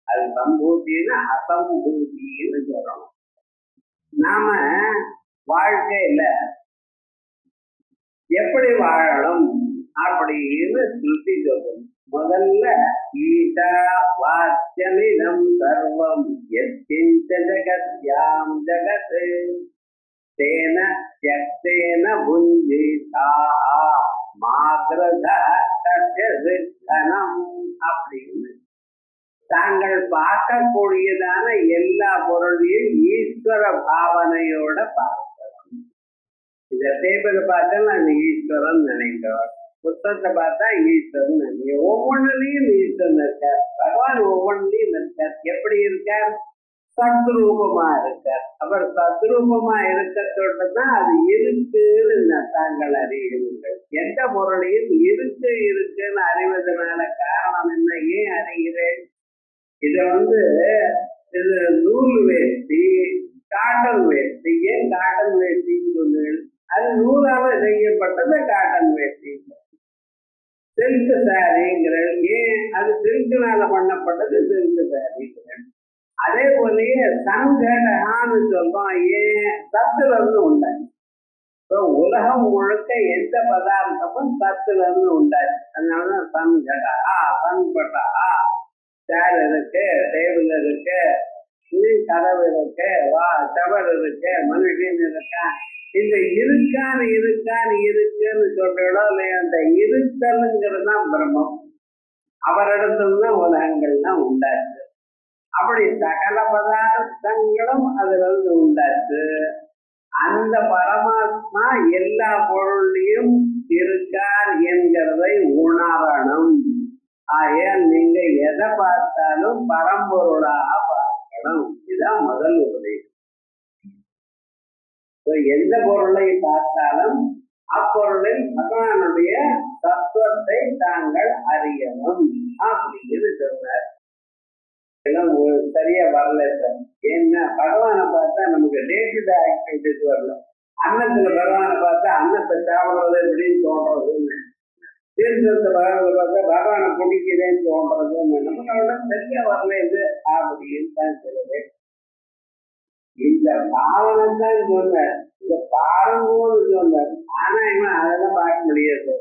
அது சம்பூத்தின்னு அசம்பூத்தின்னு சொல்லணும். நாம வாழ்க்கையில எப்படி வாழணும் அப்படின்னு ஸ்ருதி சொல்லணும். முதல்ல ஈட்டா வாக்கியமிதம் சர்வம் யத்கிஞ்ச ஜகத்யாம் ஜகத் தேன த்யக்தேன புஞ்சிதாஹ மாத்ரதா தஸ்ய வித்தனம் அப்படின்னு தாங்கள் பார்க்கக்கூடியதான எல்லா பொருளையும் ஈஸ்வர பாவனையோட பார்க்கணும். இதை டேபிள் பார்த்தா நான் ஈஸ்வரன் நினைக்கிறோம், புத்தகத்தை பார்த்தா ஈஸ்வரன் நினைக்கிறேன். ஒவ்வொன்றுலையும் ஈஸ்வரன் இருக்கார், பகவான் ஒவ்வொன்றுலையும் இருக்கார். எப்படி இருக்கார்? சத்ரூபமா இருக்கார். அவர் சத்ரூபமா இருக்கத்தோட்டதான் அது இருக்குன்னு தாங்கள் அறியுங்கள். எந்த பொருளையும் இருக்குன்னு அறிவதனால காரணம் என்ன? ஏன் அறிகிறேன்? இத இது நூல் வேஷ்டி, காட்டன் வேஷ்டி. ஏன் காட்டன் வேஷ்டின்னு சொல்லுங்கள்? அது நூலால செய்யப்பட்டது காட்டன் வேஷ்டி. சில்க் சாரிங்கிறது ஏன்? அது சில்க்னால பண்ணப்பட்டது சில்க் சாரிங்கிறது. அதே போலயே சங்கடகான்னு சொல்றோம். ஏன்? சத்துல இருந்து உண்டாங்க. உலகம் முழுக்க எந்த பதார்த்தமும் சத்துல இருந்து உண்டாச்சு. அதனாலதான் சன் கடா, சன் பட்டா, சேர் இருக்கு, டேபிள் இருக்கு, கதவு இருக்கு, சவர் இருக்கு, மனுஷன் இருக்கா. இந்த இருக்குன்னு சொல்றோட அந்த இருத்தல்ங்கிறது தான் பிரம்மம். அவரிடத்துலதான் உலகங்கள்லாம் உண்டாச்சு. அப்படி சகல பதார்த்தங்களும் அதுல இருந்து உண்டாச்சு. அந்த பரமாத்மா எல்லா பொருளையும் இருக்கார் என்கிறதை உணரணும். ஆகையால் நீங்க எதை பார்த்தாலும் பரம்பொருளாக பார்க்கணும். இதுதான் முதல் உபதேசம். எந்த பொருளை பார்த்தாலும் அப்பொருளில் பகவானுடைய தத்துவத்தை தாங்கள் அறியணும் அப்படின்னு சொன்னார். சரியா வரல சார். ஏன்னா பகவானை பார்த்தா நமக்கு டே டு டே ஆக்டிவிட்டிஸ் வரல. அன்னத்துல பகவானை பார்த்தா அன்னத்தை சாப்பிடுறது எப்படின்னு தோன்றதுன்னு, தீர்த்தத்தை பகவானை பார்த்தா பகவானை குடிக்கிறேன்னு தோன்றதுன்னு நம்மளோட சரியா வரல இது அப்படின்னு தான் சொல்லுது. இந்த பாவனை தான் சொன்னார், இந்த பாருங்கன்னு சொன்னார். ஆனா என்ன அதெல்லாம் பார்க்க முடியாது.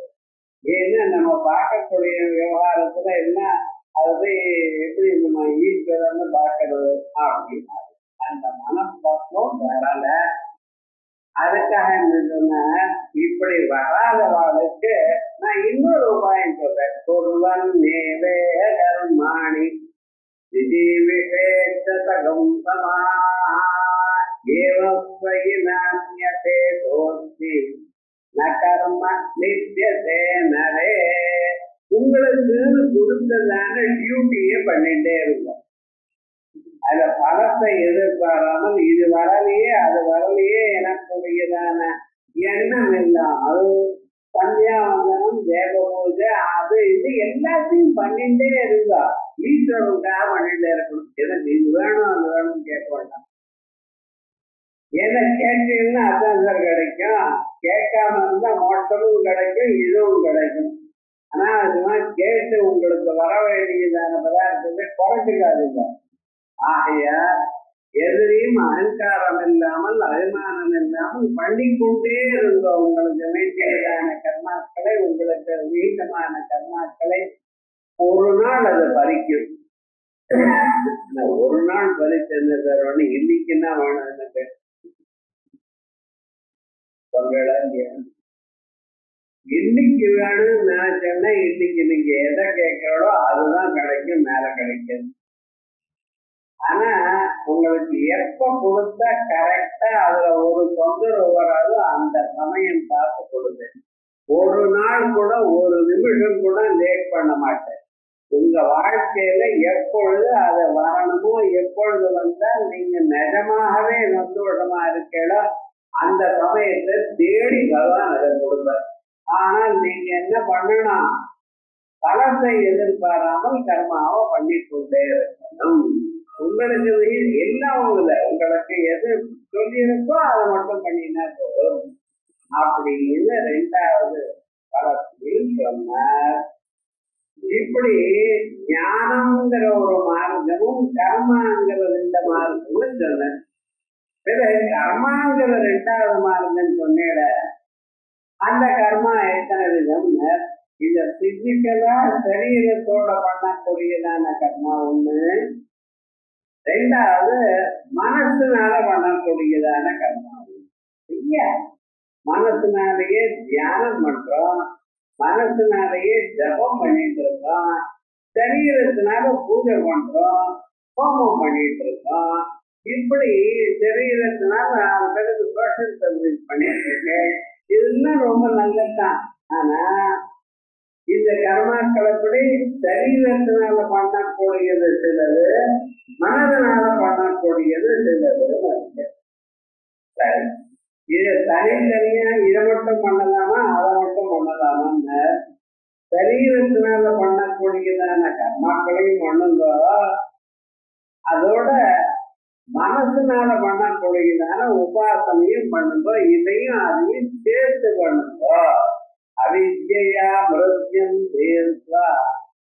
ஏன்னா நம்ம பார்க்கக்கூடிய விவகாரத்துல என்ன அது எப்படி நம்ம ஈஸ்வரன்னு பார்க்கறது அப்படின்னா அந்த மனப்பக்குவம் வரல. அதுக்காக என்ன சொன்ன, இப்படி வராத வாழ்க்கை நான் இன்னொரு உபாயம் சொல்றேன். சொல்வன் நேவே கர்மாணி விதி விவேகம் சமா ஏவஸ்வயினான்யதே தோஸ்தி ந கர்ம நித்யதே நரே. உங்களுக்கு கொடுத்ததான டியூட்டியே பண்ணிட்டே இருக்கும். அத பலத்தை எதிர்பாராமல் இது வரலையே அது வரலையே எனக்குரியதான எண்ணம் இல்லாமல் சந்தியாவந்தனம், தேவ பூஜை, அது இது எல்லாத்தையும் பண்ணிட்டே இருந்தா ஈஸ்வரனுக்காக பண்ணிட்டே இருக்கணும். எனக்கு இது வேணும் அது வேணும்னு கேட்க வேண்டாம். எதை கேட்டீங்கன்னா அதான் சார் கிடைக்கும். கேட்காம இருந்தா மோட்டமும் கிடைக்கும், இதுவும் கிடைக்கும். ஆனா அதெல்லாம் கேட்டு உங்களுக்கு வர வேண்டியதான பதார்த்தத்தை குறைச்சிக்காதீங்க. ஆகைய எதிரையும் அகங்காரம் இல்லாமல் அபிமானம் இல்லாமல் பண்ணிக்கொண்டே இருந்தோம். உங்களுக்கு வேண்டியதான கர்மாக்களை, உங்களுக்கு வீட்டமான கர்மாக்களை ஒரு நாள் அதை பறிக்கும். ஒரு நாள் பறிச்சது தரணும். இன்னைக்குன்னா வேணும் எனக்கு சொல்ல. இன்னைக்கு வேணும்னு நினைச்சோன்னா இன்னைக்கு நீங்க எதை கேட்கிறோடோ அதுதான் கிடைக்கும், மேல கிடைக்கும். ஆனா உங்களுக்கு எப்ப கொடுத்தா கரெக்டா அதுல ஒரு தொந்தரவு வராதோ அந்த சமயம் பார்த்து கொடுங்க. ஒரு நாள் கூட ஒரு நிமிஷம் கூட லேட் பண்ண மாட்டேன். உங்க வாழ்க்கையில எப்பொழுது அதை வரணுமோ, எப்பொழுது வந்தால் நீங்க நிஜமாகவே சந்தோஷமா இருக்கீங்களோ அந்த சமயத்தை தேடி பகவான் அதை கொடுப்பார். ஆனால் நீங்க என்ன பண்ணணும், பலத்தை எதிர்பாராமல் கர்மாவை பண்ணிக்கொண்டே இருக்கணும். உங்களுக்கு எல்லாம் உங்களுக்கு எது சொல்லியிருக்கோ அதை மட்டும் பண்ணினா போதும் அப்படின்னு ரெண்டாவது பலத்தில் சொன்னார். இப்படி ஞானம்ங்கிற ஒரு மார்க்கமும் கர்மாங்கிற ரெண்டு மார்க்கமும் சொன்னார். கர்மாங்கிற ரெண்டாவது மார்க்கம் சொன்னேட அந்த கர்மா எத்தனை விதம்னு, இந்த பிசிக்கலா சரீரத்தோட பண்ணக்கூடியதான கர்மா ஒண்ணு, ரெண்டாவது மனசுனால பண்ணக்கூடியதான கர்மா ஒண்ணு. இல்லையா? மனசுனாலேயே தியானம் பண்றோம், மனசுனாலேயே ஜபம் பண்ணிட்டு இருக்கோம், சரீரத்தினால பூஜை பண்றோம், ஹோமம் பண்ணிட்டு இருக்கோம். இப்படி சரீரத்தினால 4 பேருக்கு சோஷியல் சர்வீஸ் பண்ணிட்டு இருக்கேன். இதெல்லாம் ரொம்ப நல்லதுதான். ஆனா இந்த கர்மாக்களப்படி சரீரத்தினால பண்ணக்கூடியது சிலது, மனதனால பண்ணக்கூடியது சிலது. சரி, இது தனித்தனியா இதை மட்டும் பண்ணலாமா அதை மட்டும் பண்ணலாமான்னு சரீரத்தினால பண்ணக்கூடியதான கர்மாக்களையும் பண்ணுங்க, அதோட மனசுனால பண்ணக்கூடியதான உபாசனையும் பண்ணுங்க. இதையும் அதையும் சேர்த்து பண்ணுங்க. அவித்யா மிருத்யம் தீர்வா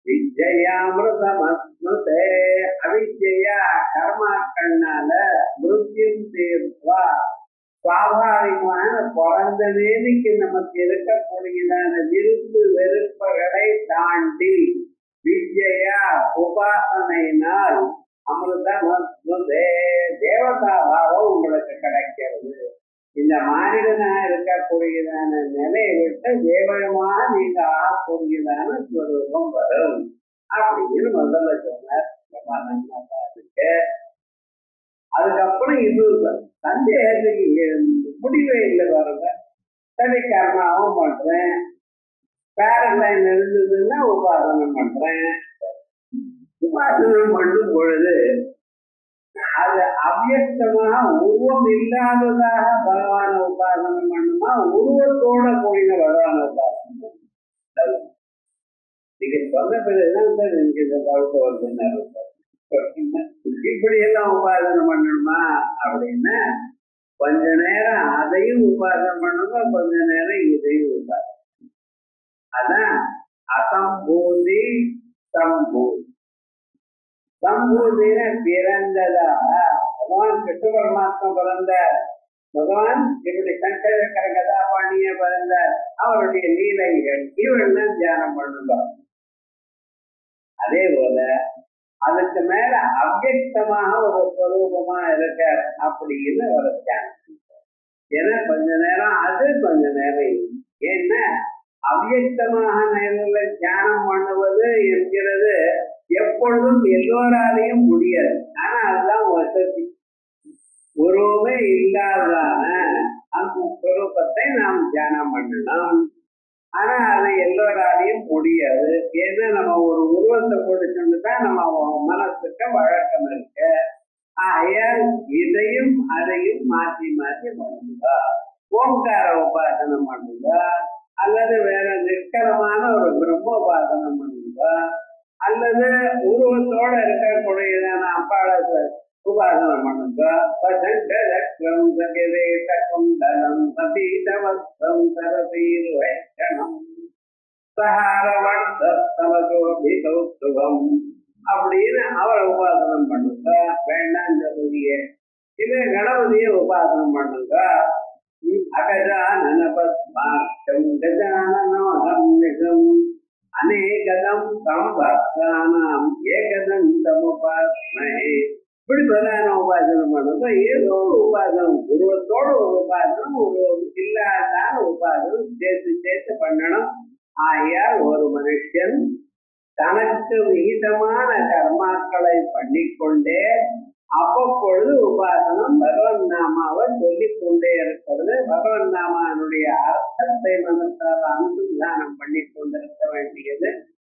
வித்யாமிருதமஸ்னுதே. அவித்யா கர்மாக்கள்னால மிருத்யம் தீர்வா சுவாபாவிகமான பிறந்த வேதிக்கு நமக்கு இருக்கக்கூடியதான விருப்பு வெறுப்புகளை தாண்டி வித்யா உபாசனையினால் அமிர்தம் தேவதாபாவம் உங்களுக்கு கிடைக்கிறது. இந்த மாநிலனா இருக்கக்கூடியதான நிலையை விட்டு தேவமா நீங்க ஆகக்கூடியதான ஸ்வரூபம் வரும் அப்படின்னு முதல்ல சொன்னார். அதுக்கப்புறம் இன்னொரு சந்தேகத்துக்கு முடிவே இல்லை பாருங்க. சரி கர்மாவும் பண்றேன், பேரலைன் இருந்ததுன்னா உபாசனம் பண்றேன். உபாசனம் பண்ணும் பொழுது அது அவ்யக்தமாக உருவம் இல்லாததாக பகவான உபாசனம் பண்ணுமா, உருவத்தோட போயின பகவான உபாசனம் பண்ணும்? நீங்க சொன்ன பிறகுதான் சார் எனக்கு இந்த டவுட் வருதுன்னு. இப்படி எல்லாம் உபாசனம் பண்ணணுமா அப்படின்னா கொஞ்ச நேரம் அதையும் உபாசனம் பண்ணுங்க, கொஞ்ச நேரம் இதையும் உபாசனம். அதான் அசம்பூதி சம்பூதி. சம்பூதின பிறந்ததாக பகவான் கிருஷ்ண பரமாத்மா பிறந்த பகவான் இப்படி சங்கர கதாபாணிய பிறந்த அவருடைய லீலைகள் இவெல்லாம் தியானம் பண்ணுங்க. அதே போல அதுக்கு மேல அவ்யக்தமாக ஒரு ஸ்வரூபமா இருக்க அப்படின்னு ஒரு தியானம். ஏன்னா கொஞ்ச நேரம் அது கொஞ்ச நேரம். ஏன்னா அவ்யக்தமாக நேரங்கள தியானம் பண்ணுவது என்கிறது எப்பொழுதும் எல்லோராலையும் முடியாது. ஆனா அதுதான் வசதி. உருவமே இல்லாததான அந்த ஸ்வரூபத்தை நாம் தியானம் பண்ணலாம். ஆனா அது எல்லோராலையும் முடியாது. ஏன்னா நம்ம ஒரு உருவத்தை கொடுத்துதான் நம்ம மனசுக்கு வழக்கம் இருக்கு. ஆகையால் இதையும் அதையும் மாற்றி மாற்றி பண்ணுங்க. ஓங்கார உபாசனம் பண்ணுங்க, அல்லது வேற நிற்கலமான ஒரு பிரம்ம உபாசனம் பண்ணுங்க, அல்லது உருவத்தோட இருக்கக்கூடியதான அம்பாள உபாசனம் பண்ணுங்க. அப்படின்னு அவரை உபாசனம் பண்ணுங்க. வேண்டாம் சொல்லுதிய இல்ல கணபதிய உபாசனம் பண்ணுங்க. அகஜானன பத்மாட்சம் கஜானனம் அநேகதம் சம்பத்தானாம் ஏகதம் சமுபாஸ்மஹே. இப்படி பிரதான உபாசனம் பண்ணுங்க. ஏதோ ஒரு உபாசனம், உருவத்தோட ஒரு உபாசனம், உருவம் இல்லாதான உபாசனம் சேர்த்து சேர்த்து பண்ணணும். ஆகையால் ஒரு மனுஷன் தனக்கு விகிதமான கர்மாக்களை பண்ணிக்கொண்டே அவ்வப்பொழுது உபாசனம் பகவன் நாமாவை சொல்லிக் கொண்டே இருக்கிறது. பகவன் நாமானுடைய அர்த்தத்தை மனத்தால் அனுசந்தானம் பண்ணி கொண்டிருக்க வேண்டியது.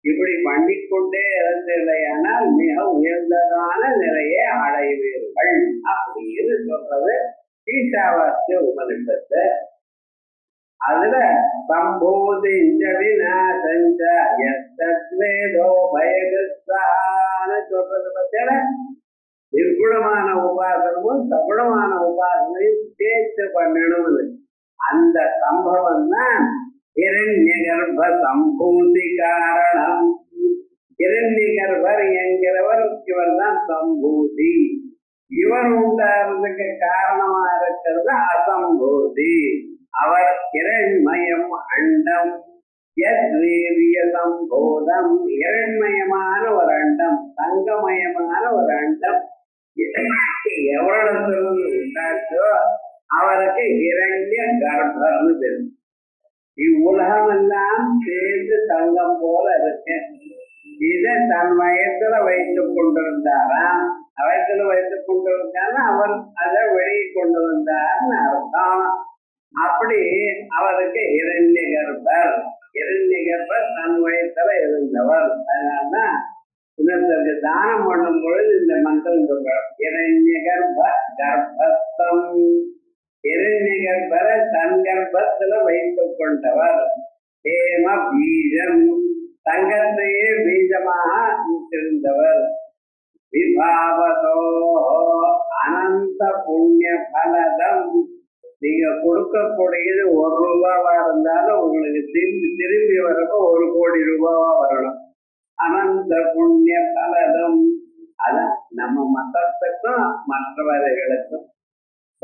இப்படி பண்ணிக்கொண்டே இருந்ததையானால் மிக உயர்ந்ததான நிலையை அடைவீர்கள் அப்படின்னு சொல்றது ஈசாவாஸ்ய உபனிஷத்து. அதுல சம்போதிஞ்ச விநாசஞ்ச யஸ்தத்வேதோ பயகஸ்தான்னு சொல்றது பத்தியில நிர்குணமான உபாசனமும் சகுணமான உபாசனையும் சேர்த்து பண்ணணும். அந்த சம்பவம் தான் இரண்ய கர்ப்ப சம்பூதி காரணம். இரண்ய கர்ப்பர் என்கிறவர் இவர் தான் சம்பூதி. இவர் உண்டாகிறதுக்கு காரணமா இருக்கிறது அசம்பூதி. அவர் இரண்மயம் அண்டம் யத்வீரிய சம்போதம். இரண்மயமான ஒரு அண்டம், தங்கமயமான ஒரு அண்டம் எவ்வளவு உண்டாச்சோ அவருக்கு இரண்ய கர்ப்பர்னு பேரு. இவ்வுலகம் எல்லாம் சேர்ந்து தங்கம் போல இருக்கு. இதை தன் வயத்துல வைத்துக் கொண்டிருந்தாராம். வயத்துல வைத்துக் கொண்டிருந்தாரு, அவர் அதை வெளியே கொண்டு வந்தார்னு அர்த்தம். அப்படி அவருக்கு இரண்ய கர்ப்பர். இரண்ய கர்ப்பர் தன் வயத்துல இருந்தவர். அதனால்தான் இன்னொருத்தருக்கு தானம் பண்ணும் பொழுது இந்த மந்திரம் சொல்றார், இரண்ய கர்ப்ப கர்ப்பஸ்தம். இரண்ய கர்ப்பரை தன் கர்ப்பத்துல வைத்துக் கொண்டவர். ஹேம பீஜம், தங்கத்தையே பீஜமாக இருந்தவர். விபாவதோ அனந்த புண்ணிய பலதம். நீங்க கொடுக்கக்கூடியது 1 ரூபாவா இருந்தாலும் உங்களுக்கு திரும்பி வரப்போ 1 கோடி ரூபாவா வரணும். அனந்த புண்ணிய பலதம். அதான் நம்ம மதத்துக்கும் மற்றவர்களுக்கும்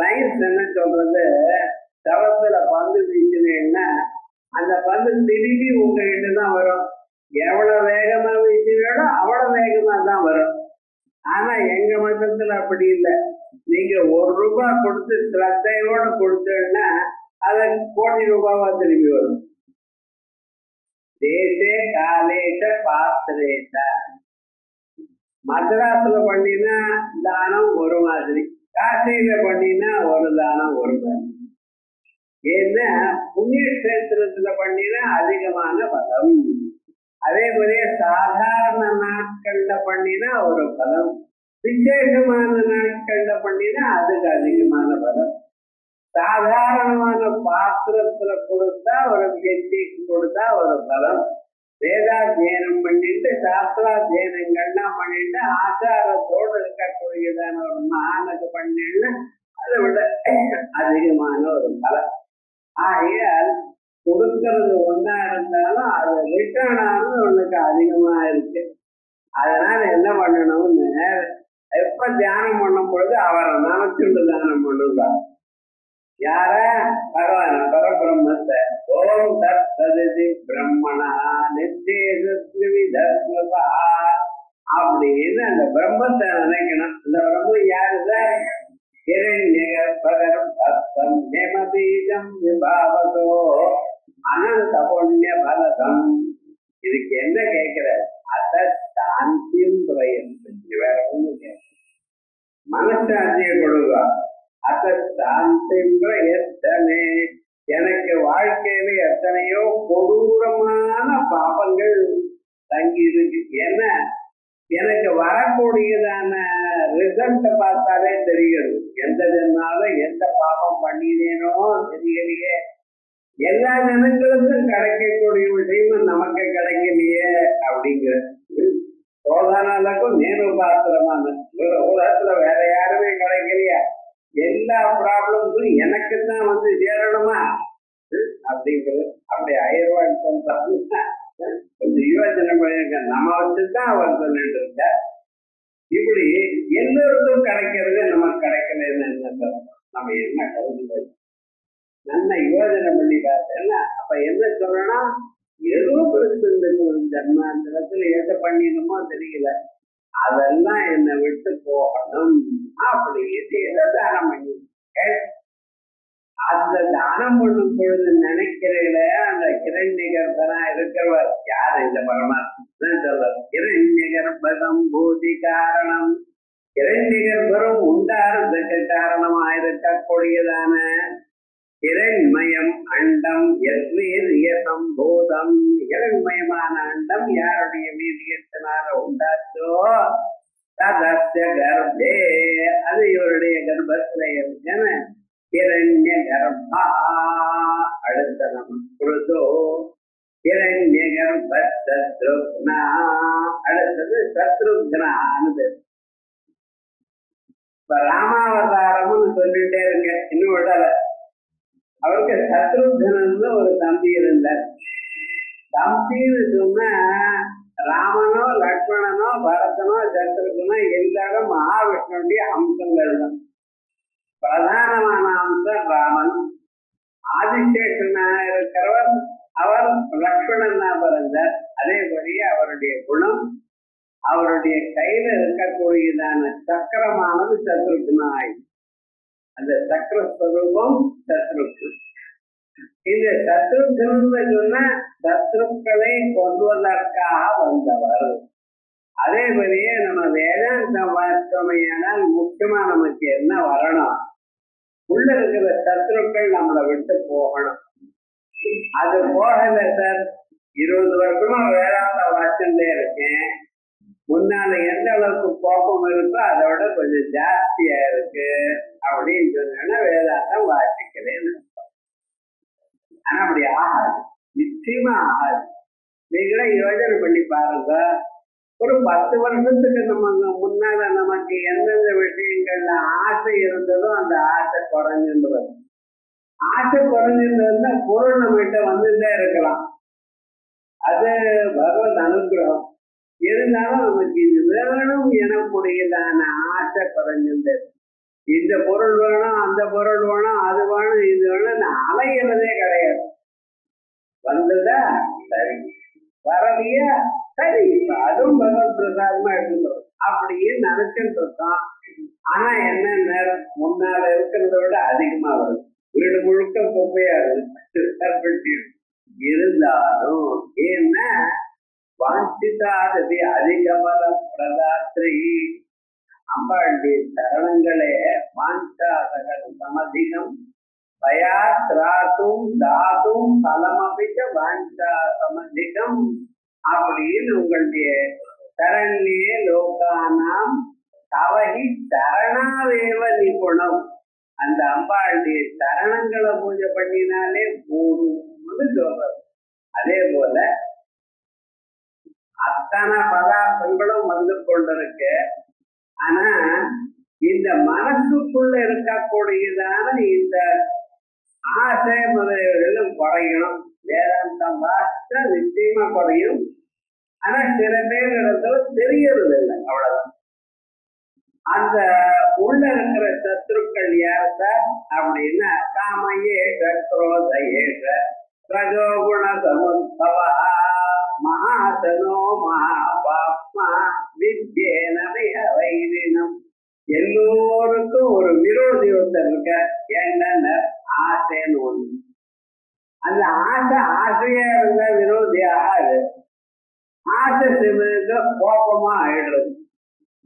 சயின்ஸ் என்ன சொல்றது, தவத்துல பந்து வீசினீங்கன்னா அந்த பந்து திரும்பி உங்ககிட்ட தான் வரும். எவ்வளவு வேகமா வீசினோ அவ்வளவு வேகமா தான் வரும். ஆனா எங்க மதத்துல அப்படி இல்லை. நீங்க ₹1 கொடுத்து ஸ்ரத்தையோட கொடுத்தோம்னா அது கோடி ரூபாவா திரும்பி வரும். தேசே காலேஷ பாத்திரேஷ. மதராசுல பண்ணினா தானம் ஒரு மாதிரி, காசியில பண்ணினா ஒரு தானம் ஒரு மாதிரி. ஏன்னா புண்ணிய கஷேத்திரத்துல பண்ணினா அதிகமான பலம். அதே மாதிரியே சாதாரண நாட்கள்ல பண்ணினா ஒரு பலம், விசேஷமான நாட்கள்ல பண்ணினா அதுக்கு அதிகமான பலம். சாதாரணமான பாத்திரத்துல கொடுத்தா ஒரு கெட்டிக்கு கொடுத்தா ஒரு பலம். வேதாத்தியனம் பண்ணிட்டு சாஸ்திராத்தியனங்கள்லாம் பண்ணிட்டு ஆச்சாரத்தோடு இருக்கக்கூடியதான ஒரு மகானுக்கு பண்ணினா அதை விட அதிகமான ஒரு பலம். ஆகையால் கொடுக்கறது ஒன்னா இருந்தாலும் அது ரிட்டர்ன் ஆனது உனக்கு அதிகமா இருக்கு. அதனால என்ன பண்ணணும்னு, எப்ப தியானம் பண்ணும் பொழுது அவரை நினைச்சுட்டு தானம் பண்ணுங்க. யார? பகவான பரபிரம்மத்தை. ஓம் தத் சதி பிரம்மணா நித்தியவிதா அப்படின்னு அந்த பிரம்மத்தை நினைக்கணும். அந்த பிரம்மம் யாருதான்? இரண்யகர்பகரம் தத்தம் நேமபீஜம் விபாவதோ அனந்த புண்ணிய பலதம். இதுக்கு என்ன கேட்கிற? அத சாந்தியும் வேற ஒண்ணு கேட்க, மனசாந்தியை கொடுங்க. அத சாந்திமே. எனக்கு வாழ்க்கையில எத்தனையோ கொடூரமான பாபங்கள் தங்கி இருக்கு. ஏன்னா எனக்கு வரக்கூடியதான ரிசல்ட் பார்த்தாலே தெரிகிறது. எந்த ஜென்மாலும் எந்த பாபம் பண்ணினேனோ தெரியலையே. எல்லா ஜனங்களுக்கும் கிடைக்கக்கூடிய விஷயமும் நமக்கு கிடைக்கலையே அப்படிங்கிற சோதனாலுக்கும் நேரு பாத்திரமான உலகத்துல வேற யாருமே கிடைக்கலையா? எல்லா ப்ராப்ளம்ஸும் எனக்கு தான் வந்து சேரணுமா அப்படிங்கிறது. அப்படி ஆயிரம் கொஞ்சம் யோசனை பண்ணிருக்க. நம்ம வச்சுதான் அவர் சொல்லிட்டு இருக்க. இப்படி எல்லோருக்கும் கிடைக்கிறது நமக்கு கிடைக்கலன்னு நம்ம என்ன கருது நல்ல யோசனை பண்ணி பார்த்தேன்னா அப்ப என்ன சொல்லணும்? ஏதோ ஜன்மாந்திரத்துல எதை பண்ணிடணுமோ தெரியல, அதெல்லாம் என்னை விட்டு போகணும் அப்படின்னு எதை தானம் பண்ணி அந்த தானம் பண்ணும் பொழுது நினைக்கிறீங்கள அந்த இரண்யகர்பனா இருக்கிறவர் யார்? இந்த பரமாத்மா சொல்றார். இரண்யகர்பதம் பூதி காரணம். இரண்யகர்பரும் உண்டாறதுக்கு காரணமாயிருக்கக்கூடியதான இரண்மயம் அண்டம் எஸ்வீரிய சம்போதம். இரண்மயமான அண்டம் யாருடைய வீரியத்தினால உண்டாச்சோ ததஸ்ய கர்ப்பே, அது இவருடைய கர்ப்பத்தில இருக்கன இரண்ய கர்ப்பா. அடுத்த நம்ம குருதோ இரண்ய கர்ப்ப சத்ருக்னா. அடுத்தது சத்ருக்னான்னு. இப்ப ராமாவதாரம்னு சொல்லிட்டே இருக்க, இன்னும் விடல. அவருக்கு சத்ருக்னன்னு ஒரு தம்பி இருந்தார். தம்பின்னு சொன்னா ராமனோ லக்ஷ்மணனோ பரதனோ சத்ருக்னோ எல்லாரும் மகாவிஷ்ணுடைய அம்சங்கள் தான். பிரதானமான அம்சம் ராமன். ஆதிசேஷனா இருக்கிறவர் அவர் லக்ஷ்மணனா பிறந்தார். அதேபடியே அவருடைய குணம், அவருடைய கையில இருக்கக்கூடியதான சக்கரமானது சத்ருக்னாய். அந்த சக்கரஸ்வரூபம் சத்ருக்கு. இந்த சத்ருக்னு சொன்னா சத்ருக்களை கொல்வதற்காக வந்தவர். அதே மாதிரியே நம்ம வேதாந்தம் பார்த்தோமையானால் முக்கியமா நமக்கு என்ன வரணும்? உள்ள இருக்கிற சத்ருக்கள் நம்மளை விட்டு போகணும். அது போகல சார். 20 வருஷமா வேதாந்த வாசிண்டே இருக்கேன். முன்னால எந்த அளவுக்கு கோபம் இருக்கோ அதை விட கொஞ்சம் ஜாஸ்தியா இருக்கு அப்படின்னு சொன்னா வேதாந்தம் வாசிக்கிறேன்னு. ஆனா அப்படி ஆகாது, நிச்சயமா ஆகாது. நீங்களே யோசனை பண்ணி பாருங்க. ஒரு 10 வருஷத்துக்கு நம்ம முன்னால நமக்கு எந்தெந்த விஷயங்கள்ல ஆசை இருந்ததோ அந்த ஆசை குறைஞ்சின்றது. ஆசை குறைஞ்சிருந்தா பொருள் நம்மகிட்ட வந்துட்டே இருக்கலாம். அது பகவத் அனுகிரகம். இருந்தாலும் நமக்கு இது வேணும் எனக்கூடியதான ஆசை குறைஞ்சிருந்தது. இந்த பொருள் வேணும், அந்த பொருள் வேணும், அது வேணும், இது வேணும், அலையிறதே கிடையாது. வந்ததா சரி, வரலையா சரி, இப்ப அதுவும் பகவத் பிரசாதமா எடுத்துக்கிறோம் அப்படின்னு நினைச்சுட்டு இருக்கோம். ஆனா என்ன, முன்னால இருக்கிறத விட அதிகமா வருது. வீடு முழுக்க குப்பையா இருக்கு. இருந்தாலும் ஏன்னா வாஞ்சிதாதபி அதிகபல பிரதாத்ரி அம்பாளுடைய சரணங்களே வாஞ்சாதகன் சமதிகம் பயா திராத்தும் தாத்தும் பலமபிச்ச வாஞ்சா சமதிகம் அப்படின்னு உங்களுடைய சரண்யே லோகானாம் தவகி சரணாவேவ நிபுணம். அந்த அம்பாளுடைய சரணங்களை பூஜை பண்ணினாலே போதும்னு சொல்றது. அதே போல அத்தனை பதார்த்தங்களும் வந்து கொண்டிருக்கு. ஆனா இந்த மனசுக்குள்ள இருக்கக்கூடியதான இந்த ஆசை முதலியவர்களும் குறையணும். வேதாந்தம் வாஸ்த நிச்சயமா குறையும். ஆனா சில பேர் தெரியறது இல்லை, அவ்வளவுதான். அந்த உள்ள இருக்கிற சத்ருக்கள் யார்த்த அப்படின்னா காமயேஷ குரோதயேஷ ரஜோகுண சமுத்பவா மகாசனோ மகாபாப்மா வித்யேன மிக வைரினம். எல்லோருக்கும் ஒரு விரோதி ஒருத்தர் இருக்க. என்னென்ன ஆசைன்னு ஒண்ணு. அந்த ஆசையா இருந்த விரோதி ஆகாது. ஆசை சிவனுக்கு கோபமா ஆயிடுறது.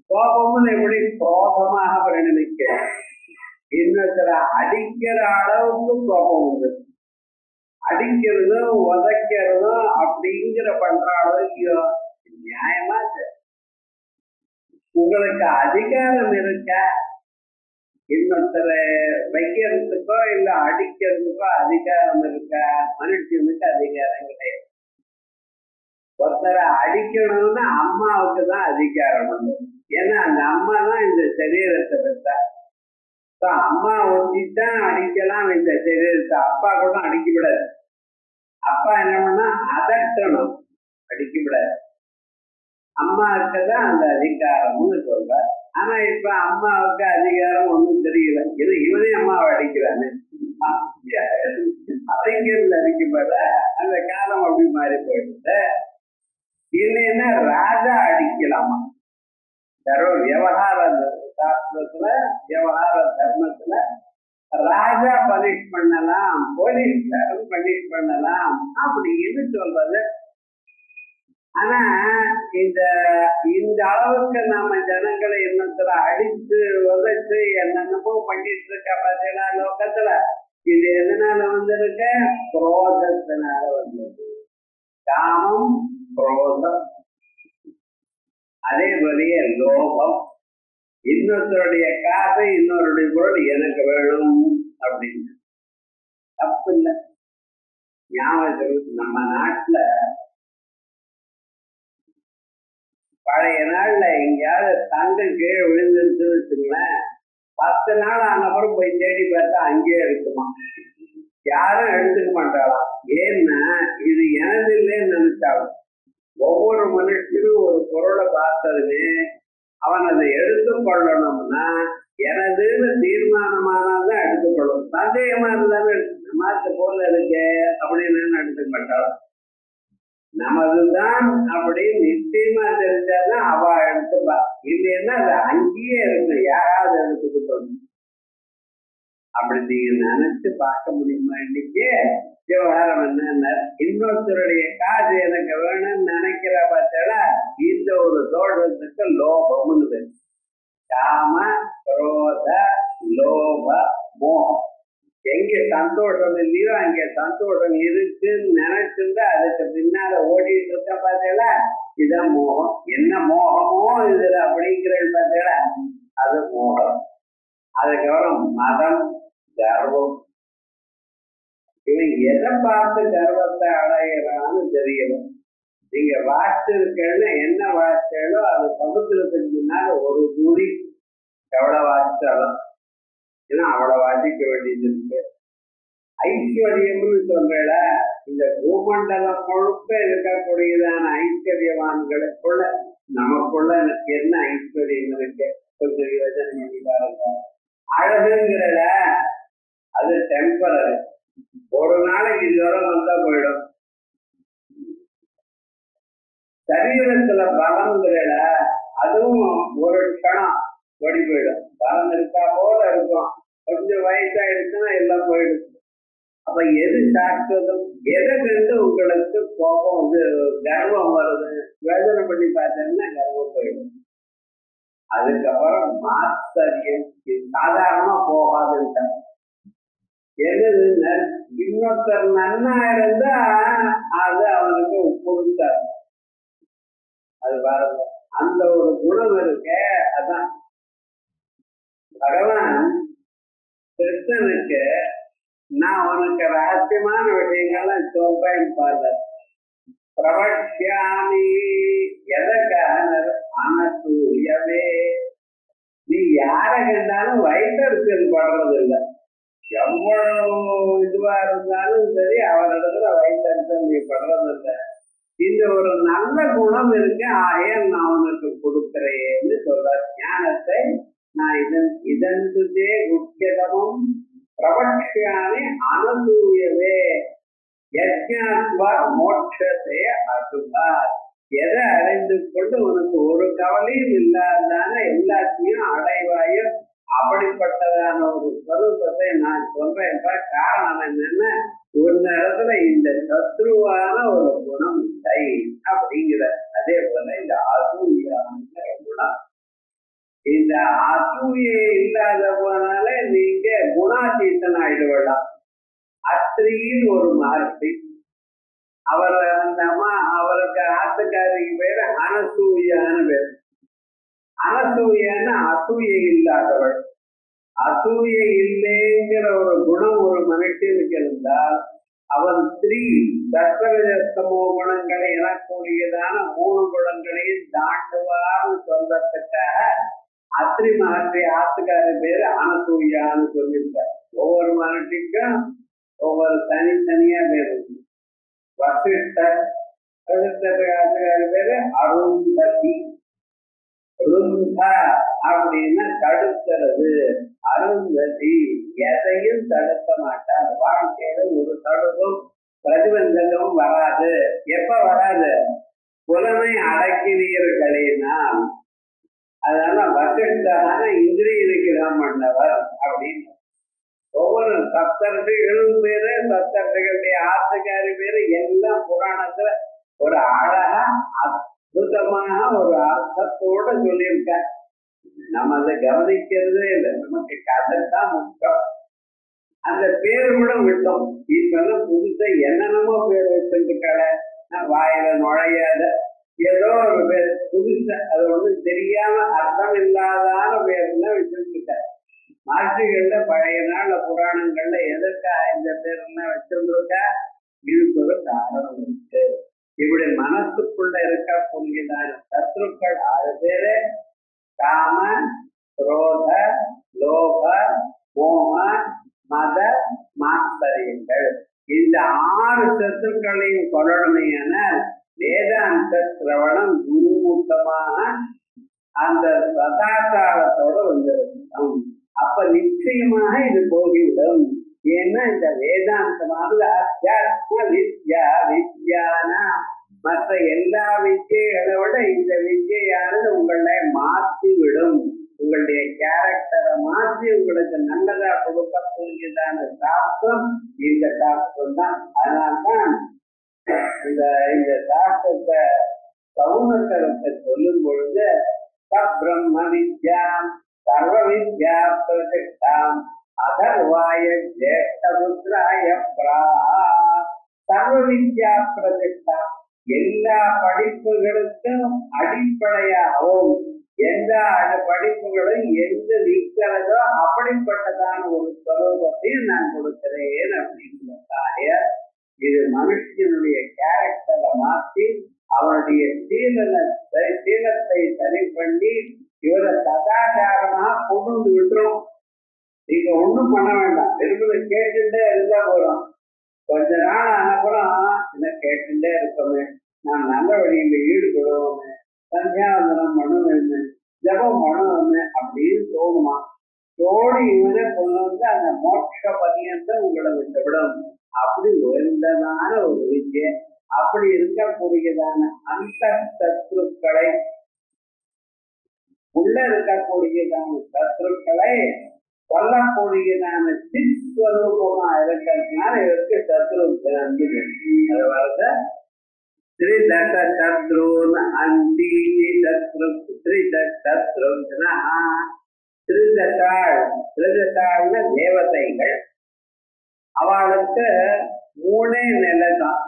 கோபமும் எப்படி கோபமாக பரிணமிக்க, இன்னொருத்தர அடிக்கிற அளவுக்கு கோபம் உண்டு. அடிக்கிறதும் உதைக்கிறதும் அப்படிங்கிற பண்ற அளவுக்கு நியாயமா உங்களுக்கு அதிகாரம் இருக்க. இன்னொருத்தர வைக்கிறதுக்கோ இல்ல அடிக்கிறதுக்கோ அதிகாரம் இருக்க. மனுஷனுக்கு அதிகாரம் கிடையாது. ஒருத்தரை அடிக்கணும்னா அம்மாவுக்கு தான் அதிகாரம் உண்டு. ஏன்னா அந்த அம்மா தான் இந்த சரீரத்தை பெற்றா. அம்மா ஒட்டித்தான் அடிக்கலாம் இந்த சரீரத்தை. அப்பா கூட அடிக்கப்படாது. அப்பா என்ன பண்ணா அதட்டணும், அடிக்கப்படாது. அம்மாவுக்கு தான் அந்த அதிகாரம்னு சொல்ற. ஆனா இப்ப அம்மாவுக்கு அதிகாரம் ஒண்ணும் தெரியல. இவனே அம்மாவை அடிக்கிறானு அப்படிங்கிறது அடிக்கப்பட அந்த காலம் அப்படி மாறி போயிடுது. இல்லைன்னா ராஜா அடிக்கலாமா? சர்வ விவகார சாஸ்திரத்துல விவகார தர்மத்துல ராஜா பனிஷ் பண்ணலாம், போலீஸ்காரன் பனிஷ் பண்ணலாம் அப்படின்னு சொல்றது. ஆனா இந்த அளவுக்கு நாம ஜனங்களை இன்னத்துல அடித்து உதைச்சு என்னென்னமோ பண்ணிட்டு இருக்க பார்த்தீங்களா லோகத்துல. இது எதனால வந்திருக்க? குரோதத்தினால வந்தது. காமம், குரோதம். அதே போலயே லோகம். இன்னொருத்தருடைய காசை இன்னொருடைய பொருள் எனக்கு வேணும் அப்படின்னு தப்பு இல்லை. ஞாபகம், நம்ம நாட்டுல பழைய நாள்ல எங்கேயாவது தங்கம் கீழே விழுந்துருச்சுன்னு வச்சுங்களேன், 10 நாள் ஆனப்புறம் போய் தேடி பார்த்தா அங்கேயே இருக்குமா. யாரும் எடுத்துக்க மாட்டாளாம். ஏன்னா இது எனது இல்லைன்னு நினைச்சாலும். ஒவ்வொரு மனுஷனும் ஒரு பொருளை பார்த்ததுன்னு அவன் அதை எடுத்துக்கொள்ளணும்னா எனதுன்னு தீர்மானமானதான் எடுத்துக்கொள்ளும். சந்தேகமா இருந்தாலும் மாற்ற போல இருக்கு அப்படின்னு எடுத்துக்க மாட்டாளாம். நமதுதான் அப்படின்னு நிச்சயமா தெரிஞ்சாதான் அவ எடுத்துப்பா. இல்லைன்னா அது அங்கேயே இருக்கு, யாராவது எடுத்துக்கிட்டோம். அப்படி நீங்க நினைச்சு பார்க்க முடியுமா? இன்னைக்கு விவகாரம் என்ன, இன்னொருத்தருடைய காசு எனக்கு வேணும்னு நினைக்கிற பார்த்தால இந்த ஒரு தோஷத்துக்கு லோபம்னு. காம, குரோத, லோப, மோகம். எங்க சந்தோஷம் இல்லையோ அங்க சந்தோஷம் இருக்குன்னு நினைச்சிருந்தா அதுக்கு பின்னால ஓடிட்டு இருக்க பார்த்தீங்களா, இதான் மோகம். என்ன மோகமோ இதுல அப்படிங்கிறது பார்த்தீங்களா, அது மோகம். அதுக்கப்புறம் மதம், கர்வம். இவன் எதை பார்த்து கர்வத்தை அடையிறான்னு தெரியணும். நீங்க வாசிச்சிருக்கேன்னு என்ன வாசிச்சாலோ அது சமுத்திரத்துக்கு முன்னால ஒரு துணி எவ்வளவு வாசிச்சாலும், ஏன்னா அவ்வளவு வாசிக்க வேண்டியது இருக்கு. ஐஸ்வர்யம்னு சொல்றல, இந்த பூமண்டலம் முழுக்க இருக்கக்கூடியதான ஐஸ்வர்யவான்களுக்குள்ள நமக்குள்ள என்ன ஐஸ்வர்யம் இருக்கு கொஞ்சம் யோசனை பண்ணி பாருங்க. அழகுங்கிறத அது டெம்பரரி, ஒரு நாளைக்கு ஜுரம் வந்தா போயிடும். சரீரத்துல பலம்ங்கிறத அதுவும் ஒரு க்ஷணம் ஓடி போயிடும். பலம் இருக்கா போல இருக்கும், கொஞ்சம் வயசாயிடுச்சுன்னா எல்லாம் போயிடும். அப்ப எது சாஸ்திரம், எதை கண்டு உங்களுக்கு கோபம் வந்து கர்வம் வருது, வேதனை பண்ணி பார்த்தீங்கன்னா கர்வம் போயிடும். அதுக்கப்புறம் மாஸ்டரியம் சாதாரணமா போகாதுன்ட்டாங்க. எதுன்னு இன்னொருத்தர் நன்னா இருந்தா அது அவனுக்கு பொருந்தாது. அது பாருங்க, அந்த ஒரு குணம் இருக்க. அதான் பகவான் கிருஷ்ணனுக்கு நான் உனக்கு ரகசியமான விஷயங்கள்லாம் சொல்றேன் பாரு, பிரவக்ஷாமி எதற்காக அனசூயவே. நீ யாரை கண்டாலும் வைத்தறிச்சல் படுறது இல்லை. எவ்வளவு இதுவா இருந்தாலும் சரி அவரிடத்துல வைத்தறிச்சல் நீ படுறது இல்லை. இந்த ஒரு நல்ல குணம் இருக்கு, ஆகையால் நான் உனக்கு கொடுக்கிறேன்னு சொல்ற ஞானத்தை நான் இதே முக்கியதமும் பிரவக்ஷாமி அனசூயவே யஜ்ஞாத்வா மோட்சத்தை அசுபார். எதை அறிந்து கொண்டு உனக்கு ஒரு கவலையும் இல்லாதான எல்லாத்தையும் அடைவாயும் அப்படிப்பட்டதான ஒரு ஸ்வரூபத்தை நான் சொல்றேன். காரணம் என்னன்னா, ஒரு இடத்துல இந்த சத்ருவான ஒரு குணம் இல்லை அப்படிங்கிற. அதே போல இந்த அசூயான குணம், இந்த அசூயை இல்லாத போனாலே நீங்க குணாதீத்தன் ஆயிடுவலாம். அத்திரின்னு ஒரு மகர்ஷி, அவர் அந்த அம்மா அவருக்கு ஆத்துக்காரிக்கு பேரு அனசூயான பேர். அனசூயான அசூயை இல்லாதவள். அசூயை இல்லைங்கிற ஒரு குணம் ஒரு மனுஷனுக்கு இருந்தால் அவன் ஸ்ரீ தர்மோ குணங்களை எனக்கூடியதான 3 குணங்களையும் தாண்டுவார்னு சொல்றதுக்காக அத்திரி மகர்ஷி ஆத்துக்காரி பேரு அனசூயான்னு சொல்லியிருக்கார். ஒவ்வொரு மனுஷிக்கும் ஒவ்வொரு தனித்தனியா பேர் இருக்கு. வசிஷ்டர் ஆத்துக்காரி பேரு அருந்ததி. ருந்தா அப்படின்னா தடுக்கிறது. அருந்ததி எதையும் தடுக்க மாட்டார். வாழ்க்கையில ஒரு தடுப்பும் பிரதிபந்தமும் வராது. எப்ப வராது? புலமை அடக்கினீர்களினால். அதனால வசிஷ்டரான இந்திரிய நிகிரகம் பண்ணவர் அப்படின்னு. ஒவ்வொரு சப்தர்களும் பேரு, சப்தர்களுடைய ஆத்துக்காரி பேரு எல்லாம் புராணத்துல ஒரு அழகா அற்புதமாக ஒரு அர்த்தத்தோட சொல்லியிருக்க. நம்ம அதை கவனிக்கிறதே இல்லை. நமக்கு கதைத்தான் முக்கியம். அந்த பேரு கூட விட்டோம். இப்பெல்லாம் புதுசா என்னென்னமோ பேர் வச்சிருக்கால, வாயில நுழையாத ஏதோ ஒரு பேர் புதுசா, அது ஒன்றும் தெரியாம அர்த்தம் இல்லாதான பேருன்னா வச்சிருக்க. மாற்றுகள்ல பழைய நாள்ல புராணங்கள்ல எதற்காக இந்த பேருன்னா வச்சிருந்திருக்க, இதுக்கு ஒரு காரணம் இருக்கு. இப்படி மனசுக்குள்ள இருக்கக்கூடியதான சத்ருக்கள் 6 பேரு: காம, குரோத, லோக, மோக, மத, மாத்தரியங்கள். இந்த 6 சத்துக்களையும் கொள்ளணுமையான வேதாந்த சிரவணம் குருமுகமாக அந்த சதாச்சாரத்தோட வந்திருக்கணும். அப்ப நிச்சயமாக இது போகிவிடும். ஏன்னா இந்த வேதாந்தமானது அத்தியாத்ம வித்யா. வித்யானா மற்ற எல்லா வித்தியைகளை விட இந்த வித்தியானது உங்களை மாற்றி விடும். உங்களுடைய கேரக்டரை மாற்றி உங்களுக்கு நல்லதா கொடுக்கக்கூடியதான சாஸ்திரம் இந்த சாஸ்திரம் தான். அதனால்தான் இந்த சாஸ்திரத்தை சௌனக்கரத்தை சொல்லும் பொழுது பிரம்ம வித்யாம் சர்வ வித்யா பிரதிஷ்டாம் அதர்வாய ஜேஷ்டபுத்ராய சர்வ வித்யா பிரதிஷ்டா. எல்லா படிப்புகளுக்கும் அடிப்படையாகவும் எந்த படிப்புகளும் எந்த நிற்கிறதோ அப்படிப்பட்டதான ஒரு ஸ்வரூபத்தையும் நான் கொடுக்கிறேன் அப்படிங்கிறதாக இது மனுஷனுடைய கேரக்டரை மாற்றி அவனுடைய சீலத்தை சரி பண்ணி இவரை சதாச்சாரமா கொண்டு விட்டுரும். நீங்க ஒண்ணும் பண்ண வேண்டாம், திரும்ப கேட்டுட்டே இருந்தா போறோம். கொஞ்ச நாள் ஆனப்புறம் என்ன கேட்டுட்டே இருக்கோமே, நான் நல்ல வழியில ஈடுபடுவோமே, சந்தியாவந்தனம் பண்ணுவேன்னு, ஜபம் பண்ணுவேன்னு அப்படின்னு தோணுமா? தோடு இவனை கொண்டு வந்து அந்த மோட்ச பரியந்த உங்களை விட்டுவிடும். அப்படி உயர்ந்ததான ஒரு விஷயம். அப்படி இருக்கக்கூடியதான அந்த சத்ருக்களை, உள்ள இருக்கக்கூடியதான சத்ருக்களை கொல்லக்கூடியதான சிஸ்வரூபமா இருக்கிறதுனால இதற்கு சத்ரு அன்பு. அது வரத திரிதச சத்ருன் அந்தி சத்ரு திரிதசத்ருன்னா திருதத்தாள்னா தேவதைகள். அவளுக்கு மூணே நிலை தான்.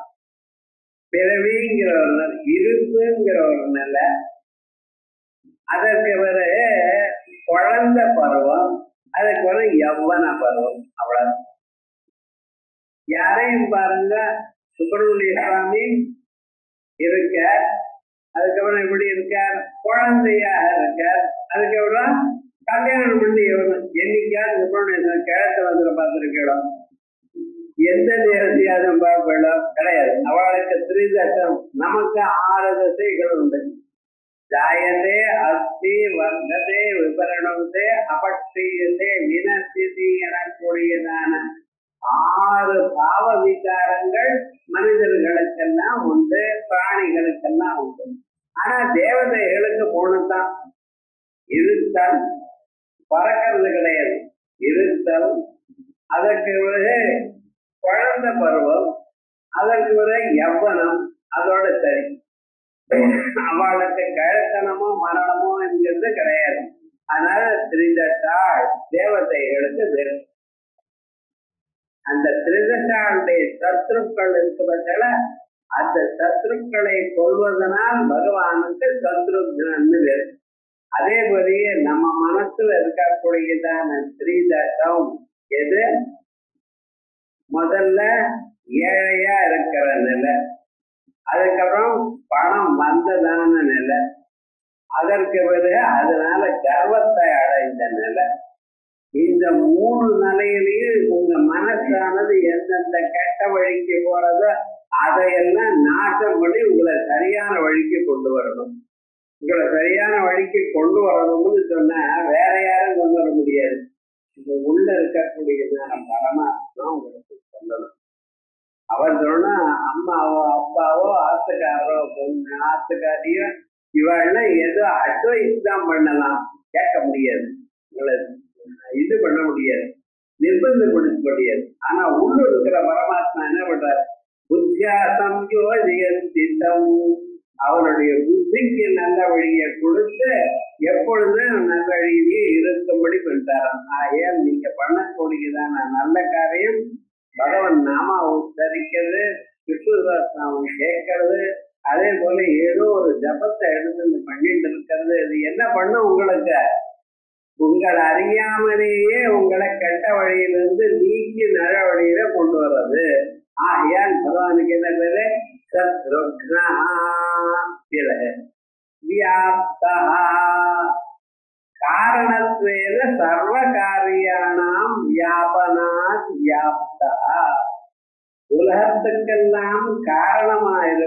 பிறவிங்கிற ஒரு நிலை, இருப்புங்கிற ஒரு நிலை, அதற்கு ஒரு குழந்தை பருவம், அதுக்கு ஒரு யௌவன பருவம். அவ்வளவு. யாரையும் பாருங்க, சுப்பிரமணிய சுவாமி இருக்க, அதுக்கப்புறம் எப்படி இருக்கார், குழந்தையாக இருக்கார். அதுக்கப்புறம் கல்யாணம் பண்ணி என்னைக்காவது சுப்பிரமணிய கிழக்கு வந்து பார்த்துருக்கோம். எந்த நேரத்தையாவது பார்க்கலாம் கிடையாது. அவளுக்கு திரிதசம். நமக்கு 6 திசைகள் உண்டு. ஜாயதே அஸ்தி வர்ணதே விபரணதே அபட்சியதே வினசிதி எனக்கூடியதான 6 பாவ விசாரங்கள் மனிதர்களுக்கெல்லாம் உண்டு, பிராணிகளுக்கெல்லாம் உண்டு. ஆனா தேவதைகளுக்கு 3 தான். இருத்தல், பறக்கிறது கிடையாது. இருத்தல், அதற்கு ஒரு குழந்தை பருவம், அதற்கு ஒரு யௌவனம், அதோட சரி. அவளுக்கு கழத்தனமோ மரணமோ என்கிறது கிடையாது. அதனால திரிதட்டாள் தேவதைகளுக்கு வேறு. அந்த திரிதட்டாளுடைய சத்ருக்கள் இருக்கிறதால அந்த சத்ருக்களை கொள்வதனால் பகவானுக்கு சத்ருக்னு வேறு. அதே மாதிரியே நம்ம மனசுல இருக்கக்கூடியதான திரிதட்டம் எது? முதல்ல ஏழையா இருக்கிற நிலை, அதுக்கப்புறம் பணம் வந்ததான நிலை, அதற்கு பிறகு அதனால கர்வத்தை அடைந்த நிலை. இந்த 3 நிலையிலையும் உங்க மனசானது எந்தெந்த கெட்ட வழிக்கு போறதோ அதையெல்லாம் நாசம் பண்ணி உங்களை சரியான வழிக்கு கொண்டு வரணும். உங்களை சரியான வழிக்கு கொண்டு வரணும்னு சொன்னா வேற யாரும் கொண்டு வர முடியாது. இந்த உள்ள இருக்கக்கூடியதான பரமாத்மா உங்களுக்கு சொல்லணும். அவர் சொன்னா அம்மாவோ அப்பாவோ ஆத்துக்காரோ பொண்ணு ஆத்துக்காரியோ இவெல்லாம் ஏதோ அட்வைஸ் தான் பண்ணலாம், கேட்க முடியாது, உங்களை இது பண்ண முடியாது, நிர்பந்தப்படுத்த முடியாது. ஆனா உள்ள இருக்கிற பரமாத்மா என்ன பண்றாரு? புத்தியாசம் யோசித்தம், அவனுடைய புத்திக்கு நல்ல வழியை கொடுத்து எப்பொழுதும் நல்ல வழியிலேயே இருக்கும்படி பண்றாராம். ஏன் நீங்க பண்ணக்கூடியதான நல்ல காரியம் பகவன் நாம உச்சரிக்கிறது, விஷ்ணுதாஸ்நாமம் கேட்கறது, அதே போல ஏதோ ஒரு ஜபத்தை எடுத்து பண்ணிட்டு இருக்கிறது. இது என்ன பண்ண? உங்களுக்கு உங்களை அறியாமலேயே உங்களை கெட்ட வழியிலிருந்து நீக்கி நர வழியில கொண்டு வர்றது. ஆகையால் பகவானுக்கு என்ன பேரு? சத்ருக்னா வியாப்தா. காரணத்வேன சர்வ காரியானாம் வியாபனாத் வியாப்தா. உலகத்துக்கெல்லாம் காரணமாயிரு